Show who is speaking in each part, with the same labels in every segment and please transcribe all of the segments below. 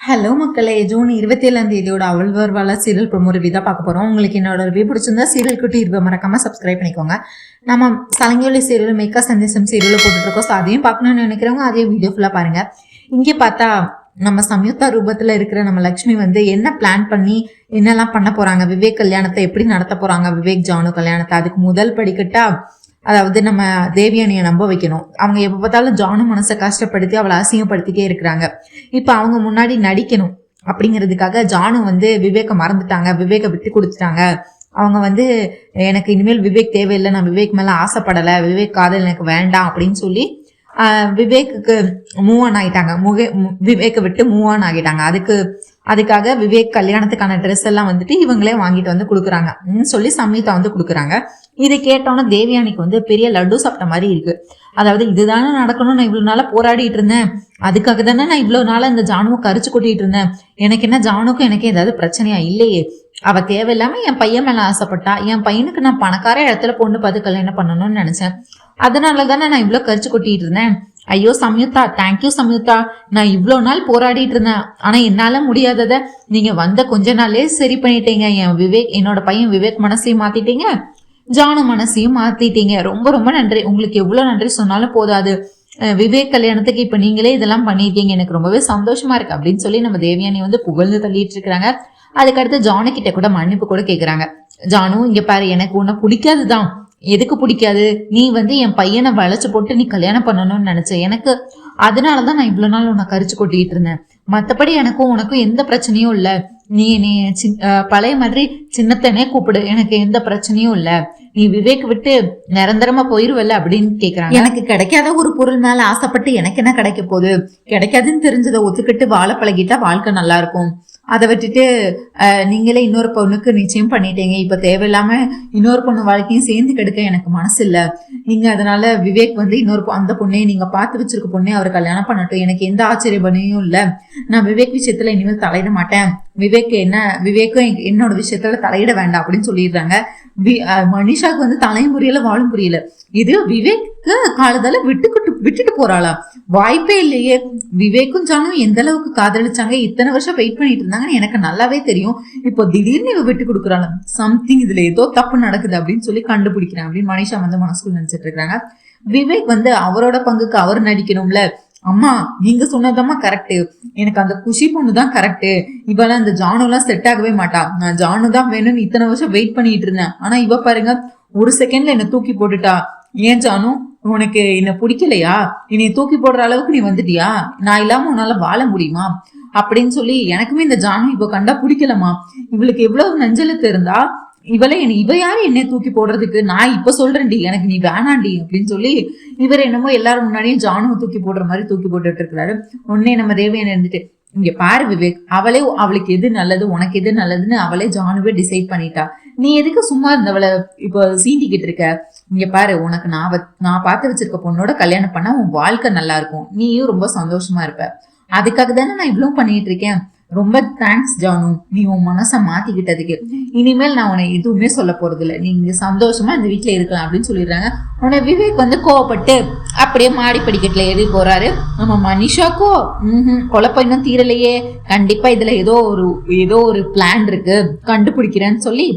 Speaker 1: Hello மக்களே, June 27 அவள் வருவாள serial promo review தான் பார்க்க போகிறோம். உங்களுக்கு என்னோட ரிவ்யூ பிடிச்சிருந்தா சீரியல் குட்டி ரிவ்யூ மறக்காம சப்ஸ்கிரைப் பண்ணிக்கோங்க. நம்ம சலங்கொலி சீரியல் மேக்கா சந்தேசம் சீரியல் போட்டுட்ருக்கோம். ஸோ அதையும் பார்க்கணும்னு நினைக்கிறவங்க அதே வீடியோ ஃபுல்லாக பாருங்கள். இங்கே பார்த்தா நம்ம சம்யுக்தா ரூபத்தில் இருக்கிற நம்ம லக்ஷ்மி வந்து என்ன பிளான் பண்ணி என்னெல்லாம் பண்ண போகிறாங்க, விவேக் கல்யாணத்தை எப்படி நடத்த போகிறாங்க, விவேக் ஜானு கல்யாணத்தை, அதுக்கு முதல் படிக்கட்டா அதாவது நம்ம தேவியானியை நம்ப வைக்கணும். அவங்க எப்போ பார்த்தாலும் ஜானு மனசை கஷ்டப்படுத்தி அவளை அசிங்கப்படுத்திட்டே இருக்கிறாங்க. இப்போ அவங்க முன்னாடி நடிக்கணும் அப்படிங்கிறதுக்காக ஜானு வந்து விவேக்கை மறந்துட்டாங்க, விவேக்கை விட்டு கொடுத்துட்டாங்க. அவங்க வந்து எனக்கு இனிமேல் விவேக் தேவையில்லை, நான் விவேக் மேலே ஆசைப்படலை, விவேக் காதல் எனக்கு வேண்டாம் அப்படின்னு சொல்லி விவேக்கு மூவ் ஆன் ஆகிட்டாங்க. விவேக்கை விட்டு மூவ் ஆன் ஆகிட்டாங்க. அதுக்காக விவேக் கல்யாணத்துக்கான ட்ரெஸ் எல்லாம் வந்துட்டு இவங்களே வாங்கிட்டு வந்து கொடுக்குறாங்க சொல்லி சம்யுக்தா வந்து கொடுக்குறாங்க. இதை கேட்டோன்னா தேவியானிக்கு வந்து பெரிய லட்டு சாப்பிட்ட மாதிரி இருக்கு. அதாவது இதுதானே நடக்கணும், நான் இவ்வளவு நாளா போராடிட்டு இருந்தேன், அதுக்காக தானே நான் இவ்வளவு நாளா இந்த ஜானுவை கரிச்சு கொட்டிட்டு இருந்தேன், எனக்கு என்ன ஜானுக்கும் எனக்கு ஏதாவது பிரச்சனையா இல்லையே, அவ தேவையில்லாம என் பையன் மேல ஆசைப்பட்டா, என் பையனுக்கு நான் பணக்கார இடத்துல பொண்ணு பார்த்து கல்யாணம் பண்ணணும்னு நினைச்சேன், அதனால தானே நான் இவ்வளவு கரிச்சு கொட்டிட்டு இருந்தேன். ஐயோ சம்யுக்தா, தேங்க்யூ சம்யுக்தா, நான் இவ்வளோ நாள் போராடிட்டு இருந்தேன், ஆனா என்னால முடியாததை நீங்க வந்த கொஞ்ச நாளே சரி பண்ணிட்டீங்க. என்னோட பையன் விவேக் மனசையும் மாத்திட்டீங்க, ஜானு மனசையும் மாத்திட்டீங்க. ரொம்ப ரொம்ப நன்றி. உங்களுக்கு எவ்வளவு நன்றி சொன்னாலும் போதாது. விவேக் கல்யாணத்துக்கு இப்ப நீங்களே இதெல்லாம் பண்ணிருக்கீங்க, எனக்கு ரொம்பவே சந்தோஷமா இருக்கு அப்படின்னு சொல்லி நம்ம தேவியானி வந்து புகழ்ந்து தள்ளிட்டு இருக்கிறாங்க. அதுக்கடுத்து ஜானு கிட்ட கூட மன்னிப்பு கூட கேக்குறாங்க. ஜானு, இங்க பாரு, எனக்கு உன்னை பிடிக்காதுதான். எதுக்கு பிடிக்காது, நீ வந்து என் பையனை வளைச்சு போட்டு நீ கல்யாணம் பண்ணணும்னு நினைச்ச, எனக்கு அதனாலதான் நான் இவ்வளவு நாள் உன்னை கரிச்சு கொட்டிட்டு இருந்தேன். மத்தபடி எனக்கும் உனக்கும் எந்த பிரச்சனையும் இல்ல, நீ பழைய மாதிரி சின்னத்தனே கூப்பிடு, எனக்கு எந்த பிரச்சனையும் இல்ல, நீ விவேக் விட்டு நிரந்தரமா போயிருவல்ல அப்படின்னு கேக்குறாங்க. எனக்கு கிடைக்காத ஒரு பொருள் மேல ஆசைப்பட்டு எனக்கு என்ன கிடைக்க போகுது, கிடைக்காதுன்னு தெரிஞ்சதை ஒத்துக்கிட்டு வாழ பழகிட்டா வாழ்க்கை நல்லா இருக்கும். அதை விட்டுட்டு நீங்களே இன்னொரு பொண்ணுக்கு நிச்சயம் பண்ணிட்டீங்க, இப்ப தேவையில்லாம இன்னொரு பொண்ணு வாழ்க்கையும் சேர்ந்து கெடுக்க எனக்கு மனசு இல்ல. நீங்க அதனால விவேக் வந்து அந்த பொண்ணையும் நீங்க பார்த்து வச்சிருக்க பொண்ணே அவர் கல்யாணம் பண்ணட்டும், எனக்கு எந்த ஆச்சரியப்பனையும் இல்ல. நான் விவேக் விஷயத்துல இனிமேல் தலையிட மாட்டேன், விவேக்கும் என்னோட விஷயத்துல தலையிட வேண்டாம் அப்படின்னு சொல்லிடுறாங்க. மனிஷாக்கு வந்து தலையும் புரியல வாழும் புரியல. இது விவேக்கு காலத்தால விட்டுட்டு போறாளா? வாய்ப்பே இல்லையே. விவேக்கும் ஜானும் எந்த அளவுக்கு காதலிச்சாங்க, இத்தனை வருஷம் வெயிட் பண்ணிட்டு இருந்தாங்கன்னு எனக்கு நல்லாவே தெரியும். இப்போ திடீர்னு இவ விட்டு கொடுக்குறாள், சம்திங் இதுல ஏதோ தப்பு நடக்குது அப்படின்னு சொல்லி கண்டுபிடிக்கிறேன் அப்படின்னு மனிஷா வந்து மனசுக்குள்ள நினைச்சிட்டு இருக்காங்க. விவேக் வந்து அவரோட பங்குக்கு அவர் நடிக்கணும்ல. அம்மா நீங்க சொன்னதம்மா கரெக்ட், எனக்கு அந்த குஷி பொண்ணுதான் கரெக்ட், இவெல்லாம் அந்த ஜானு எல்லாம் செட் ஆகவே மாட்டா, நான் ஜானு தான் வேணும்னு இத்தனை வருஷம் வெயிட் பண்ணிட்டு இருந்தேன், ஆனா இவ பாருங்க ஒரு செகண்ட்ல என்ன தூக்கி போட்டுட்டா. ஏன் ஜானு, உனக்கு என்ன பிடிக்கலையா, என்னை தூக்கி போடுற அளவுக்கு நீ வந்துட்டியா, நான் இல்லாம உன்னால வாழ முடியுமா அப்படின்னு சொல்லி எனக்குமே இந்த ஜானு இப்ப கண்டா பிடிக்கலமா. இவளுக்கு எவ்வளவு நெஞ்சலுக்கு இருந்தா இவ யாரு என்னை தூக்கி போடுறதுக்கு, நான் இப்ப சொல்றேன்டி, எனக்கு நீ வேணாண்டி அப்படின்னு சொல்லி இவர் என்னமோ எல்லாரும் முன்னாடியும் ஜானுவை தூக்கி போடுற மாதிரி தூக்கி போட்டுட்டு இருக்கிறாரு. உடனே நம்ம தேவையான இருந்துட்டு, இங்க பாரு விவேக், அவளுக்கு எது நல்லது உனக்கு எது நல்லதுன்னு அவளே ஜானுவே டிசைட் பண்ணிட்டா, நீ எதுக்கு சும்மா இருந்தவளை இப்போ சீண்டிக்கிட்டு இருக்க, இங்க பாரு, உனக்கு நான் பார்த்து வச்சிருக்க பொண்ணோட கல்யாணம் பண்ணா உன் வாழ்க்கை நல்லா இருக்கும், நீயும் ரொம்ப சந்தோஷமா இருப்ப, அதுக்காக தானே நான் இவ்வளவு பண்ணிட்டு இருக்கேன், ரொம்ப தேங்க்ஸ் ஜானு, நீ உன் மனசை மாத்திக்கிட்டதுக்கு, இனிமேல் நான் உன்னை எதுவுமே சொல்ல போறது இல்லை, நீங்க சந்தோஷமா இந்த வீட்டுல இருக்கலாம் அப்படின்னு சொல்லிடுறாங்க. உன்னை விவேக் வந்து கோவப்பட்டு அப்படியே மாடி படிக்கட்டுல ஏறி போறாரு. நம்ம மனிஷாக்கோ குழப்பம் இன்னும் தீரலையே, கண்டிப்பா இதுல ஏதோ ஒரு பிளான் இருக்கு, கண்டுபிடிக்கிறேன்னு சொல்லி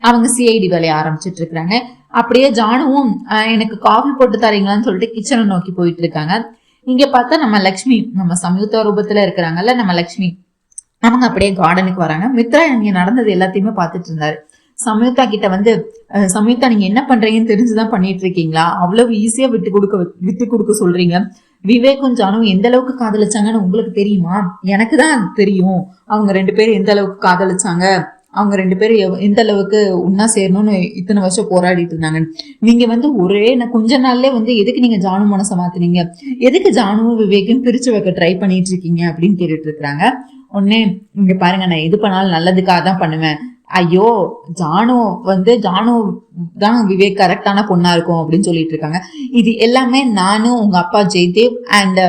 Speaker 1: அவங்க சிஐடி வேலையை ஆரம்பிச்சிட்டு இருக்கிறாங்க. அப்படியே ஜானுவும் எனக்கு காஃபி போட்டு தரீங்களான்னு சொல்லிட்டு கிச்சனை நோக்கி போயிட்டு இருக்காங்க. இங்க பார்த்தா நம்ம லக்ஷ்மி, நம்ம சம்யுக்தா ரூபத்துல இருக்கிறாங்கல்ல நம்ம லக்ஷ்மி, அவங்க அப்படியே கார்டனுக்கு வராங்க. மித்ரா இங்க நடந்தது எல்லாத்தையுமே பார்த்துட்டு இருந்தாரு. சம்யுக்தா கிட்ட வந்து, சம்யுக்தா நீங்க என்ன பண்றீங்கன்னு தெரிஞ்சுதான் பண்ணிட்டு இருக்கீங்களா, அவ்வளவு ஈஸியா விட்டு கொடுக்க சொல்றீங்க, விவேக்கும் ஜானும் எந்த அளவுக்கு காதலிச்சாங்கன்னு உங்களுக்கு தெரியுமா, எனக்கு தான் தெரியும் அவங்க ரெண்டு பேரும் எந்த அளவுக்கு காதலிச்சாங்க, அவங்க ரெண்டு பேரும் எந்த அளவுக்கு ஒன்னா சேரணும்னு இத்தனை வருஷம் போராடிட்டு இருந்தாங்க, நீங்க வந்து கொஞ்ச நாள்லயே வந்து எதுக்கு நீங்க ஜானு மனசை மாத்தினீங்க, எதுக்கு ஜானுவும் விவேக்கும் பிரிச்சு வைக்க ட்ரை பண்ணிட்டு இருக்கீங்க அப்படின்னு கேட்டுட்டு இருக்கிறாங்க. உடனே இங்க பாருங்க, நான் எது பண்ணாலும் நல்லதுக்காக தான் பண்ணுவேன், ஐயோ ஜானு தான் விவேக் கரெக்டான பொண்ணா இருக்கும் அப்படின்னு சொல்லிட்டு இருக்காங்க. இது எல்லாமே நானும் உங்க அப்பா ஜெய்தேவ் அண்ட்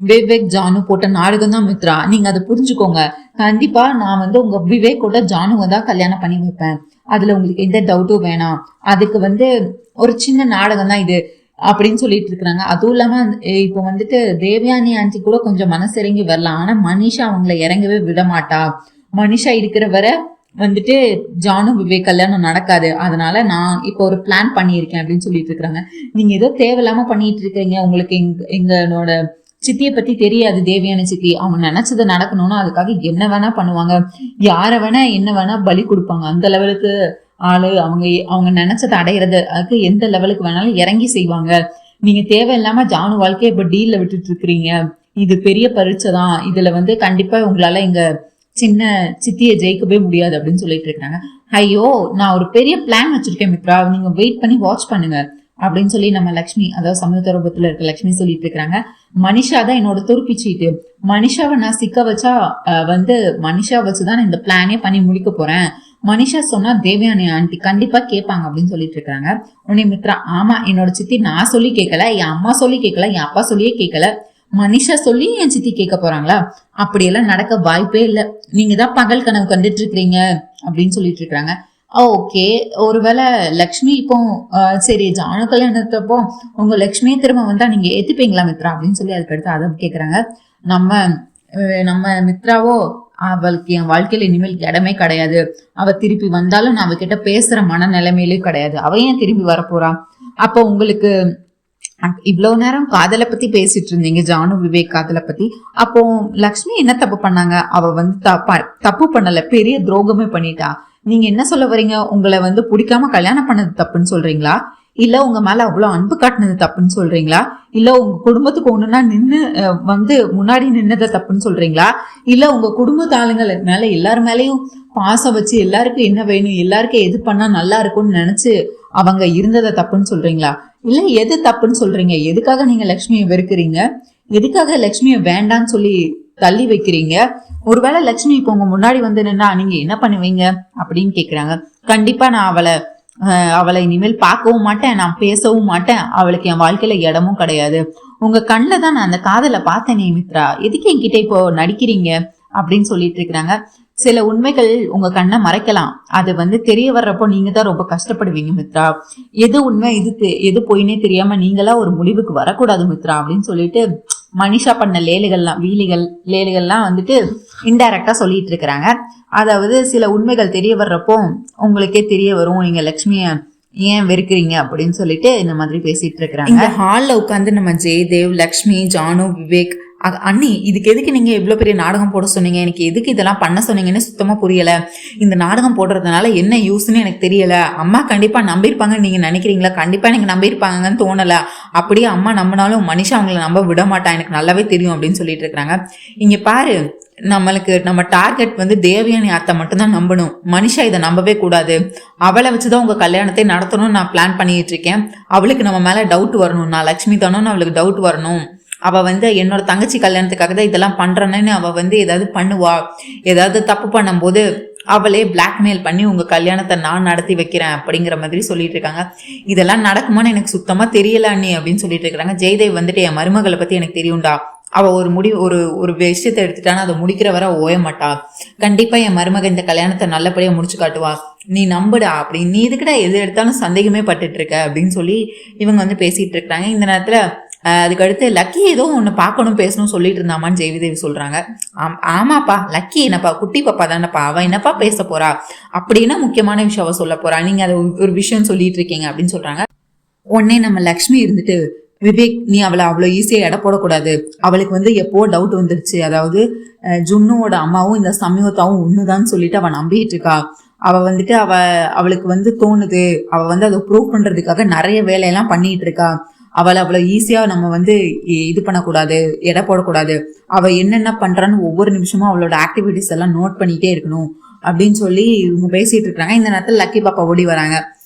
Speaker 1: விவேக் ஜானு போட்ட நாடகம் தான் மித்ரா, நீங்க அதை புரிஞ்சுக்கோங்க, கண்டிப்பா நான் வந்து உங்க விவேக்கோட ஜானுவை தான் கல்யாணம் பண்ணி வைப்பேன், அதுல உங்களுக்கு எந்த டவுட்டும் வேணாம், அதுக்கு வந்து ஒரு சின்ன நாடகம் தான் இது,
Speaker 2: அப்படின்னு சொல்லிட்டு இருக்கிறாங்க. அதுவும் இல்லாம இப்போ வந்துட்டு தேவயானி ஆண்டி கூட கொஞ்சம் மனசு இறங்கி வரலாம், ஆனா மனிஷா அவங்கள இறங்கவே விட மாட்டா. மனிஷா இருக்கிற வரை வந்துட்டு ஜானு விவேக் கல்யாணம் நடக்காது, அதனால நான் இப்போ ஒரு பிளான் பண்ணியிருக்கேன் அப்படின்னு சொல்லிட்டு இருக்கிறாங்க. நீங்க ஏதோ தேவையில்லாம பண்ணிட்டு இருக்கீங்க, உங்களுக்கு எங்களோட சித்தியை பத்தி தெரியாது. தேவியான சித்தி அவங்க நினைச்சது நடக்கணும்னா அதுக்காக என்ன வேணா பண்ணுவாங்க, யார வேணா என்ன வேணா பலி கொடுப்பாங்க. அந்த லெவலுக்கு ஆளு அவங்க. அவங்க நினைச்சதை அடையிறது அதுக்கு எந்த லெவலுக்கு வேணாலும் இறங்கி செய்வாங்க. நீங்க தேவையில்லாம ஜானு வாழ்க்கையை இப்ப டீல்ல விட்டுட்டு இருக்கிறீங்க. இது பெரிய பரீட்சை தான், இதுல கண்டிப்பா உங்களால எங்க சின்ன சித்தியை ஜெயிக்கவே முடியாது அப்படின்னு சொல்லிட்டு இருக்காங்க. ஐயோ, நான் ஒரு பெரிய பிளான் வச்சிருக்கேன் மித்ரா, நீங்க வெயிட் பண்ணி வாட்ச் பண்ணுங்க அப்படின்னு சொல்லி நம்ம லக்ஷ்மி, அதாவது சமூக ரூபத்துல இருக்க லக்ஷ்மி சொல்லிட்டு இருக்கிறாங்க. மனிஷா தான் என்னோட துருப்பிச்சீட்டு. மனிஷாவை நான் சிக்க வச்சா மனிஷா வச்சுதான் நான் இந்த பிளானே பண்ணி முடிக்க போறேன். மனிஷா சொன்னா தேவயானி ஆண்டி கண்டிப்பா கேட்பாங்க அப்படின்னு சொல்லிட்டு இருக்காங்க. உடனே மித்ரா, ஆமா என்னோட சித்தி நான் சொல்லி கேட்கல, என் அம்மா சொல்லி கேட்கல, என் அப்பா சொல்லியே கேட்கல, மனிஷா சொல்லி என் சித்தி கேட்க போறாங்களா? அப்படியெல்லாம் நடக்க வாய்ப்பே இல்லை, நீங்க தான் பகல் கனவு கண்டுட்டு இருக்கிறீங்க அப்படின்னு சொல்லிட்டு இருக்காங்க. ஓகே, ஒருவேளை லக்ஷ்மி இப்போ சரி ஜானு கல்யாணத்தப்போ உங்க லக்ஷ்மியை திரும்ப வந்தா நீங்க ஏத்துப்பீங்களா மித்ரா அப்படின்னு சொல்லி அதுக்கடுத்து அதை கேக்குறாங்க. நம்ம மித்ராவோ, அவளுக்கு என் வாழ்க்கையில இனிமேல் இடமே கிடையாது, அவ திருப்பி வந்தாலும் நான் அவகிட்ட பேசுற மனநிலைமையிலும் கிடையாது, அவ ஏன் திரும்பி வரப்போறா? அப்போ உங்களுக்கு இவ்வளவு நேரம் காதலை பத்தி பேசிட்டு இருந்தீங்க, ஜானு விவேக் காதலை பத்தி. அப்போ லக்ஷ்மி என்ன தப்பு பண்ணாங்க? அவ தப்பு பண்ணல, பெரிய துரோகமே பண்ணிட்டா. நீங்க என்ன சொல்ல வரீங்க? உங்களை பிடிக்காம கல்யாணம் பண்ணது தப்புன்னு சொல்றீங்களா? இல்ல உங்க மேல அவ்வளவு அன்பு காட்டினது தப்புன்னு சொல்றீங்களா? இல்ல உங்க குடும்பத்துக்கு ஒண்ணுன்னா நின்னு முன்னாடி நின்னதை தப்புன்னு சொல்றீங்களா? இல்ல உங்க குடும்பத்து ஆளுங்கள் மேல எல்லாரு மேலயும் பாசம் வச்சு எல்லாருக்கும் என்ன வேணும், எல்லாருக்கும் எது பண்ணா நல்லா இருக்கும்னு நினைச்சு அவங்க இருந்ததை தப்புன்னு சொல்றீங்களா? இல்ல எது தப்புன்னு சொல்றீங்க? எதுக்காக நீங்க லக்ஷ்மியை வெறுக்கிறீங்க? எதுக்காக லக்ஷ்மியை வேண்டான்னு சொல்லி தள்ளி வைக்கிறீங்க? ஒருவேளை லட்சுமி இப்போ உங்க முன்னாடி நின்னா நீங்க என்ன பண்ணுவீங்க அப்படின்னு கேக்குறாங்க. கண்டிப்பா நான் அவளை இனிமேல் பார்க்கவும் மாட்டேன், நான் பேசவும் மாட்டேன், அவளுக்கு என் வாழ்க்கையில இடமும் கிடையாது. உங்க கண்ணில் தான் நான் அந்த காதலை பார்த்தேனே மித்ரா, எதுக்கு என்கிட்ட இப்போ நடிக்கிறீங்க அப்படின்னு சொல்லிட்டு இருக்கிறாங்க. சில உண்மைகள் உங்க கண்ணை மறைக்கலாம், அது தெரிய வர்றப்போ நீங்க தான் ரொம்ப கஷ்டப்படுவீங்க மித்ரா. எது உண்மை எது பொய்னே தெரியாம நீங்களா ஒரு முடிவுக்கு வரக்கூடாது மித்ரா அப்படின்னு சொல்லிட்டு மனிஷா பண்ண லேலிகள்லாம் இன்டைரக்டா சொல்லிட்டு இருக்கிறாங்க. அதாவது சில உண்மைகள் தெரிய வர்றப்போ உங்களுக்கே தெரிய வரும் நீங்க லக்ஷ்மிய ஏன் வெறுக்கிறீங்க அப்படின்னு சொல்லிட்டு இந்த மாதிரி பேசிட்டு இருக்கிறாங்க. இந்த ஹால்ல உட்காந்து நம்ம ஜெயதேவ், லக்ஷ்மி, ஜானு, விவேக், அண்ணி இதுக்கு எதுக்கு நீங்க இவ்வளவு பெரிய நாடகம் போட சொன்னீங்க, எனக்கு எதுக்கு இதெல்லாம் பண்ண சொன்னீங்கன்னு சுத்தமா புரியல, இந்த நாடகம் போடுறதுனால என்ன யூஸ்ன்னு எனக்கு தெரியல, அம்மா கண்டிப்பா நம்பியிருப்பாங்கன்னு நீங்க நினைக்கிறீங்களா? கண்டிப்பா எனக்கு நம்பியிருப்பாங்கன்னு தோணல, அப்படியே அம்மா நம்பினாலும் மனுஷா அவங்களை நம்ப விட மாட்டா, எனக்கு நல்லாவே தெரியும் அப்படின்னு சொல்லிட்டு இருக்காங்க. இங்க பாரு, நம்ம டார்கெட் தேவயானி அத்தை மட்டும்தான் நம்பணும், மனுஷா இதை நம்பவே கூடாது, அவளை வச்சுதான் உங்க கல்யாணத்தை நடத்தணும்னு நான் பிளான் பண்ணிட்டு இருக்கேன், அவளுக்கு நம்ம மேல டவுட் வரணும், நான் லக்ஷ்மி தானோன்னு அவளுக்கு டவுட் வரணும், அவ என்னோட தங்கச்சி கல்யாணத்துக்காக தான் இதெல்லாம் பண்றேன்னு அவ ஏதாவது பண்ணுவா, ஏதாவது தப்பு பண்ணும்போது அவளே பிளாக்மெயில் பண்ணி உங்க கல்யாணத்தை நான் நடத்தி வைக்கிறேன் அப்படிங்கிற மாதிரி சொல்லிட்டு இருக்காங்க. இதெல்லாம் நடக்குமான்னு எனக்கு சுத்தமா தெரியல அண்ணி அப்படின்னு சொல்லிட்டு இருக்காங்க. ஜெயதேவ் என் மருமகளை பத்தி எனக்கு தெரியும்டா, அவ ஒரு விஷயத்தை எடுத்துட்டானா அதை முடிக்கிற வர ஓய மாட்டா, கண்டிப்பா என் மருமக இந்த கல்யாணத்தை நல்லபடியா முடிச்சு காட்டுவா, நீ நம்புடா அப்படி, நீ இதுக்கிட்ட எது எடுத்தாலும் சந்தேகமே பட்டுட்டு இருக்க அப்படின்னு சொல்லி இவங்க பேசிட்டு இருக்காங்க. இந்த நேரத்துல அதுக்கடுத்து லக்கி ஏதோ ஒன்று பார்க்கணும் பேசணும் சொல்லிட்டு இருந்தாமான்னு ஜெயவிதேவி சொல்றாங்க. ஆமாப்பா, லக்கி என்னப்பா குட்டி பாப்பா தானப்பா, அவ என்னப்பா பேச போறா, அப்படின்னா முக்கியமான விஷயம் அவ சொல்ல போறா, நீங்க அதை ஒரு விஷயம் சொல்லிட்டு இருக்கீங்க அப்படின்னு சொல்றாங்க. உடனே நம்ம லக்ஷ்மி விவேக், நீ அவளை அவ்வளோ ஈஸியா எடை போடக்கூடாது, அவளுக்கு எப்போ டவுட் வந்துருச்சு, அதாவது ஜுன்னுவோட அம்மாவும் இந்த சமயத்தாவும் ஒண்ணுதான் சொல்லிட்டு அவ நம்பிட்டு இருக்கா, அவ அவளுக்கு தோணுது, அவ அதை ப்ரூவ் பண்றதுக்காக நிறைய வேலையெல்லாம் பண்ணிட்டு இருக்கா, அவளை அவ்வளவு ஈஸியா நம்ம இது பண்ணக்கூடாது, எடை போடக்கூடாது, அவ என்னென்ன பண்றான்னு ஒவ்வொரு நிமிஷமும் அவளோட ஆக்டிவிட்டிஸ் எல்லாம் நோட் பண்ணிட்டே இருக்கணும் அப்படின்னு சொல்லி இவங்க பேசிட்டு இருக்காங்க. இந்த நேரத்துல லக்கி பாப்பா ஓடி வராங்க.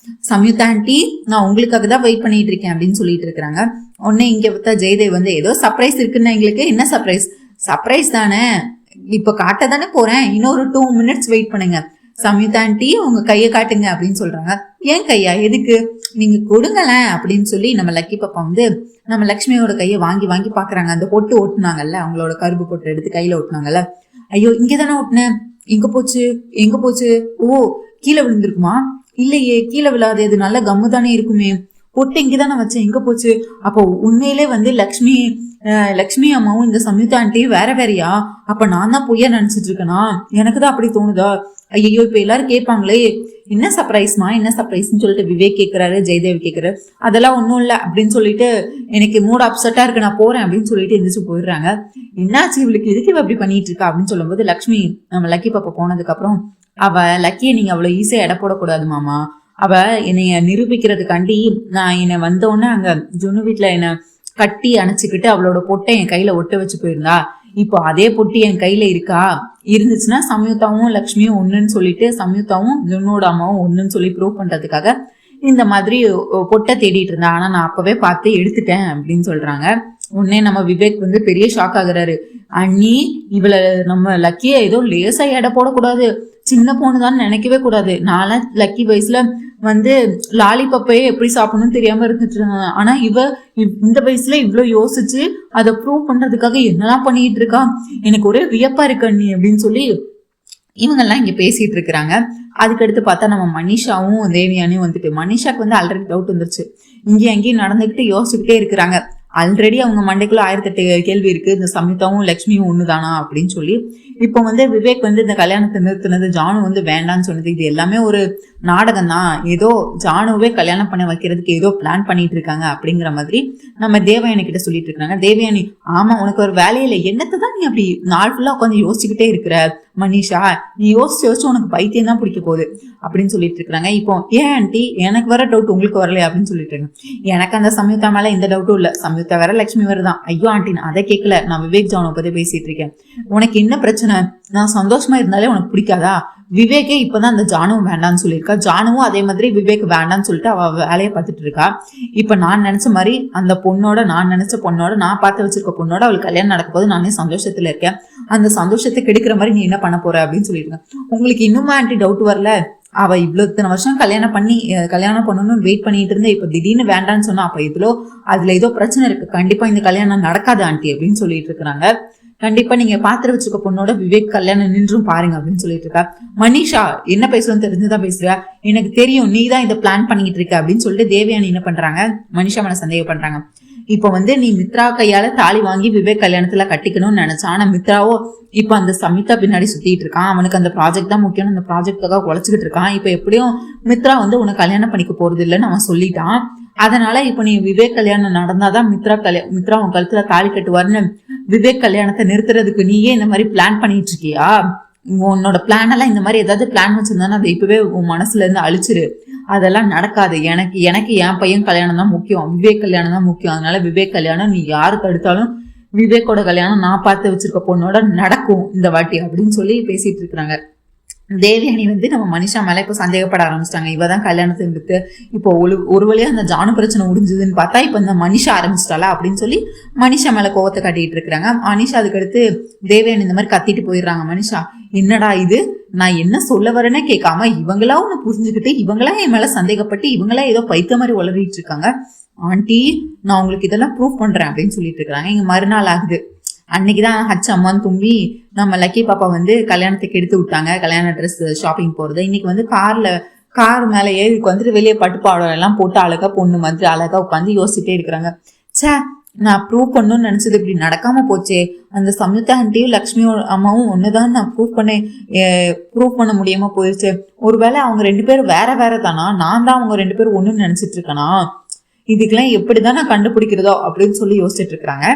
Speaker 2: சம்யுக்தா ஆண்டி, நான் உங்களுக்காக தான் வெயிட் பண்ணிட்டு இருக்கேன் அப்படின்னு சொல்லிட்டு இருக்காங்க. உடனே இங்க பார்த்தா ஜெயதேவ் ஏதோ சர்ப்ரைஸ் இருக்குன்னு, எங்களுக்கு என்ன சர்ப்ரைஸ்? சர்ப்ரைஸ் தானே, இப்ப காட்ட தானே போறேன், இன்னொரு 2 minutes வெயிட் பண்ணுங்க, சம்யுக்தா ஆண்டி உங்க கையை காட்டுங்க அப்படின்னு சொல்றாங்க. ஏன் கையா, எதுக்கு, நீங்க கொடுங்களேன் அப்படின்னு சொல்லி நம்ம லக்கி பாப்பா நம்ம லக்ஷ்மியோட கையை வாங்கி வாங்கி பாக்குறாங்க. அந்த பொட்டு ஒட்டுனாங்கல்ல, அவங்களோட கருப்பு பொட்டு எடுத்து கையில ஒட்டுனாங்கல்ல, ஐயோ இங்கதானே ஒட்டினேன், எங்க போச்சு, ஓ கீழே விழுந்திருக்குமா? இல்லையே, கீழே விழாது, அது நல்ல கம்மு தானே இருக்குமே, பொட்டு இங்கதான் நான் வச்சேன், எங்க போச்சு? அப்போ உண்மையிலே வந்து லக்ஷ்மி அம்மாவும் இந்த சம்யுக்தா ஆண்டியும் வேற வேறையா? அப்ப நான் தான் பொய்யா நினைச்சிட்டு இருக்கேனா? எனக்குதான் அப்படி தோணுதா? ஐயோ இப்ப எல்லாரும் கேட்பாங்களே, என்ன சர்ப்ரைஸ்மா, என்ன சர்ப்ரைஸ்ன்னு சொல்லிட்டு விவேக் கேட்கிறாரு, ஜெயதேவ் கேட்கிறாரு. அதெல்லாம் ஒன்றும் இல்லை அப்படின்னு சொல்லிட்டு, எனக்கு மூட் அப்செட்டா இருக்கு, நான் போறேன் அப்படின்னு சொல்லிட்டு எந்திரிச்சு போயிடுறாங்க. என்னாச்சு இவளுக்கு, எதுக்கு அப்படி பண்ணிட்டு இருக்கா அப்படின்னு சொல்லும்போது, லக்ஷ்மி நம்ம லக்கி பாப்பா போனதுக்கு அப்புறம், அவ லக்கியை நீங்க அவ்வளவு ஈஸியா எடை போடக்கூடாது மாமா. அவ என்னைய நிரூபிக்கிறதுக்காண்டி நான் என்னை வந்தோடனே அங்க ஜுனு வீட்டுல என்ன கட்டி அணைச்சுக்கிட்டு அவளோட பொட்டை என் கையில ஒட்ட வச்சு போயிருந்தா. இப்போ அதே பொட்டி என் கையில இருக்கா, இருந்துச்சுன்னா சம்யுக்தாவும் லக்ஷ்மியும் ஒண்ணுன்னு சொல்லிட்டு, சம்யுக்தாவும் ஜுன்னோட அம்மாவும் ஒண்ணுன்னு சொல்லி ப்ரூவ் பண்றதுக்காக இந்த மாதிரி பொட்டை தேடிட்டு இருந்தா. ஆனா நான் அப்பவே பார்த்து எடுத்துட்டேன் அப்படின்னு சொல்றாங்க. உடனே நம்ம விவேக் வந்து பெரிய ஷாக் ஆகுறாரு. அண்ணி இவள நம்ம லக்கிய ஏதோ லேசா எடை போடக்கூடாது, சின்ன பொண்ணுதான் நினைக்கவே கூடாது. நான்லாம் லக்கி வயசுல வந்து லாலிபப்பையே எப்படி சாப்பிடணும்னு தெரியாம இருந்துட்டு இருந்தாங்க. ஆனா இவ இந்த வயசுல இவ்வளவு யோசிச்சு அதை ப்ரூவ் பண்றதுக்காக என்னெல்லாம் பண்ணிட்டு இருக்கா, எனக்கு ஒரே வியப்பா இருக்கு அண்ணி அப்படின்னு சொல்லி இவங்கெல்லாம் இங்க பேசிட்டு இருக்கிறாங்க. அதுக்கடுத்து பார்த்தா நம்ம மனிஷாவும் தேவியானியும் வந்துட்டு, மனிஷாக்கு வந்து ஆல்ரெடி டவுட் வந்துருச்சு, இங்கேயும் அங்கேயும் நடந்துகிட்டு யோசிச்சுக்கிட்டே இருக்கிறாங்க. ஆல்ரெடி அவங்க மண்டைக்குள்ள 1008 கேள்வி இருக்கு, இந்த சம்யுக்தாவும் லக்ஷ்மியும் ஒண்ணுதானா அப்படின்னு சொல்லி. இப்போ வந்து விவேக் வந்து இந்த கல்யாணத்தை நிறுத்தினது, ஜானு வந்து வேண்டான்னு சொன்னது, இது எல்லாமே ஒரு நாடகம் தான், ஏதோ ஜானுவே கல்யாணம் பண்ண வைக்கிறதுக்கு ஏதோ பிளான் பண்ணிட்டு இருக்காங்க அப்படிங்கிற மாதிரி நம்ம தேவயானி கிட்ட சொல்லிட்டு இருக்காங்க. தேவயானி, ஆமா உனக்கு ஒரு வேலையில என்னத்தை தான் நீ அப்படி நாள் ஃபுல்லா உட்காந்து யோசிச்சுக்கிட்டே இருக்கிற மனிஷா, நீ யோசிச்சு உனக்கு பைத்தியம் தான் பிடிக்க போகுது அப்படின்னு சொல்லிட்டு இருக்காங்க. இப்போ ஏன் ஆண்டி எனக்கு வர டவுட் உங்களுக்கு வரலையா அப்படின்னு சொல்லிட்டு இருக்காங்க. எனக்கு அந்த சம்யுக்தா மேல எந்த டவுட்டும் இல்ல, சம்யுக்தா வேற லட்சுமி வேற தான். ஐயோ ஆண்டி நான் அதை கேட்கல, நான் விவேக் ஜானை பத்தி பேசிட்டு இருக்கேன். உனக்கு என்ன பிரச்சனை, நான் சந்தோஷமா இருந்தாலே உனக்கு பிடிக்காதா? விவேக்கே இப்பதான் அந்த ஜானுவும் வேண்டான்னு சொல்லியிருக்கா, ஜானுவும் அதே மாதிரி விவேக் வேண்டான்னு சொல்லிட்டு அவ வேலையை பார்த்துட்டு இருக்கா. இப்ப நான் நினைச்ச மாதிரி அந்த பொண்ணோட, நான் நினைச்ச பொண்ணோட, நான் பார்த்து வச்சிருக்க பொண்ணோட அவளுக்கு கல்யாணம் நடக்கும் போது நானே சந்தோஷத்துல இருக்கேன். அந்த சந்தோஷத்தை கெடுக்கிற மாதிரி நீ என்ன பண்ண போற அப்படின்னு சொல்லியிருக்கேன். உங்களுக்கு இன்னுமா ஆண்டி டவுட் வரல? அவ இத்தனை வருஷம் கல்யாணம் பண்ணணும்னு வெயிட் பண்ணிட்டு இருந்தா, இப்ப திடீர்னு வேண்டான்னு சொன்னா அப்ப அதுல ஏதோ பிரச்சனை இருக்கு, கண்டிப்பா இந்த கல்யாணம் நடக்காது ஆண்டி அப்படின்னு சொல்லிட்டு இருக்கிறாங்க. கண்டிப்பா நீங்க பாத்திர வச்சுக்க பொண்ணோட விவேக் கல்யாணம் நின்றும் பாருங்க அப்படின்னு சொல்லிட்டு இருக்கா. மனிஷா என்ன பேசுறோன்னு தெரிஞ்சுதான் பேசுறியா, எனக்கு தெரியும் நீ தான் இதை பிளான் பண்ணிட்டு இருக்க அப்படின்னு சொல்லிட்டு தேவயானி என்ன பண்றாங்க, மனிஷா மேல சந்தேகம் பண்றாங்க. இப்ப வந்து நீ மித்ரா கையால தாலி வாங்கி விவேக் கல்யாணத்துல கட்டிக்கணும்னு நினைச்சா, ஆனா மித்ராவோ இப்ப அந்த சம்யுக்தா பின்னாடி சுத்திட்டு இருக்கான், அவனுக்கு அந்த ப்ராஜெக்ட் தான் முக்கியம், அந்த ப்ராஜெக்டுக்காக உழைச்சிக்கிட்டு இருக்கான். இப்ப எப்படியும் மித்ரா வந்து உனக்கு கல்யாணம் பண்ணிக்க போறது இல்லைன்னு அவன் சொல்லிட்டான். அதனால இப்ப நீ விவேக் கல்யாணம் நடந்தாதான் மித்ரா உன் கழுத்துல தாலி கட்டுவார்னு விவேக் கல்யாணத்தை நிறுத்துறதுக்கு நீயே இந்த மாதிரி பிளான் பண்ணிட்டு இருக்கியா? உன்னோட பிளான் எல்லாம் இந்த மாதிரி ஏதாவது பிளான் வச்சிருந்தானே அதை இப்பவே உன் மனசுல இருந்து அழிச்சிரு. அதெல்லாம் நடக்காது. எனக்கு என் பையன் கல்யாணம் தான் முக்கியம், விவேக் கல்யாணம் தான் முக்கியம். அதனால விவேக் கல்யாணம் நீ யாரு தடுத்தாலும் விவேக்கோட கல்யாணம் நான் பார்த்து வச்சிருக்க பொண்ணோட நடக்கும் இந்த வாட்டி அப்படின்னு சொல்லி பேசிட்டு இருக்கிறாங்க. தேவயானி வந்து நம்ம மனிஷா மேல இப்ப சந்தேகப்பட ஆரம்பிச்சிட்டாங்க. இவதான் கல்யாணத்தை விட்டு இப்போ ஒரு வழியா அந்த ஜானு பிரச்சனை முடிஞ்சதுன்னு பார்த்தா இப்ப இந்த மனிஷா ஆரம்பிச்சிட்டாளா அப்படின்னு சொல்லி மனிஷா மேல கோவத்தை காட்டிட்டு இருக்கிறாங்க. மனிஷா அதுக்கடுத்து தேவயானி இந்த மாதிரி கத்திட்டு போயிடுறாங்க. மனிஷா என்னடா இது, நான் என்ன சொல்ல வரேன்னு கேட்காம இவங்களா ஒண்ணு புரிஞ்சுக்கிட்டு இவங்களா என் மேல சந்தேகப்பட்டு இவங்களா ஏதோ பைத்த மாதிரி உளறிட்டு இருக்காங்க. ஆண்டி நான் உங்களுக்கு இதெல்லாம் ப்ரூவ் பண்றேன் அப்படின்னு சொல்லிட்டு இருக்காங்க. இங்க மறுநாள் ஆகுது. அன்னைக்குதான் ஹச் அம்மான்னு தும்பி நம்ம லக்கி பாப்பா வந்து கல்யாணத்துக்கு எடுத்து விட்டாங்க, கல்யாண ட்ரெஸ் ஷாப்பிங் போறது. இன்னைக்கு வந்து கார் மேல ஏறி வந்துட்டு வெளியே பட்டுப்பாடம் எல்லாம் போட்டு அழகா பொண்ணு மாதிரி அழகா உட்காந்து யோசிச்சுட்டே இருக்கிறாங்க. சே நான் ப்ரூவ் பண்ணணும்னு நினைச்சது இப்படி நடக்காம போச்சே, அந்த சம்யுக்தா ஆண்டியும் லக்ஷ்மி அம்மாவும் ஒண்ணுதான் நான் ப்ரூவ் பண்ண முடியாம போயிருச்சு. ஒருவேளை அவங்க 2 பேரும் வேற தானா, நான் தான் அவங்க 2 பேரும் ஒண்ணுன்னு நினைச்சிட்டு இருக்கேனா, இதுக்கெல்லாம் எப்படிதான் நான் கண்டுபிடிக்கிறதோ அப்படின்னு சொல்லி யோசிச்சுட்டு இருக்கிறாங்க.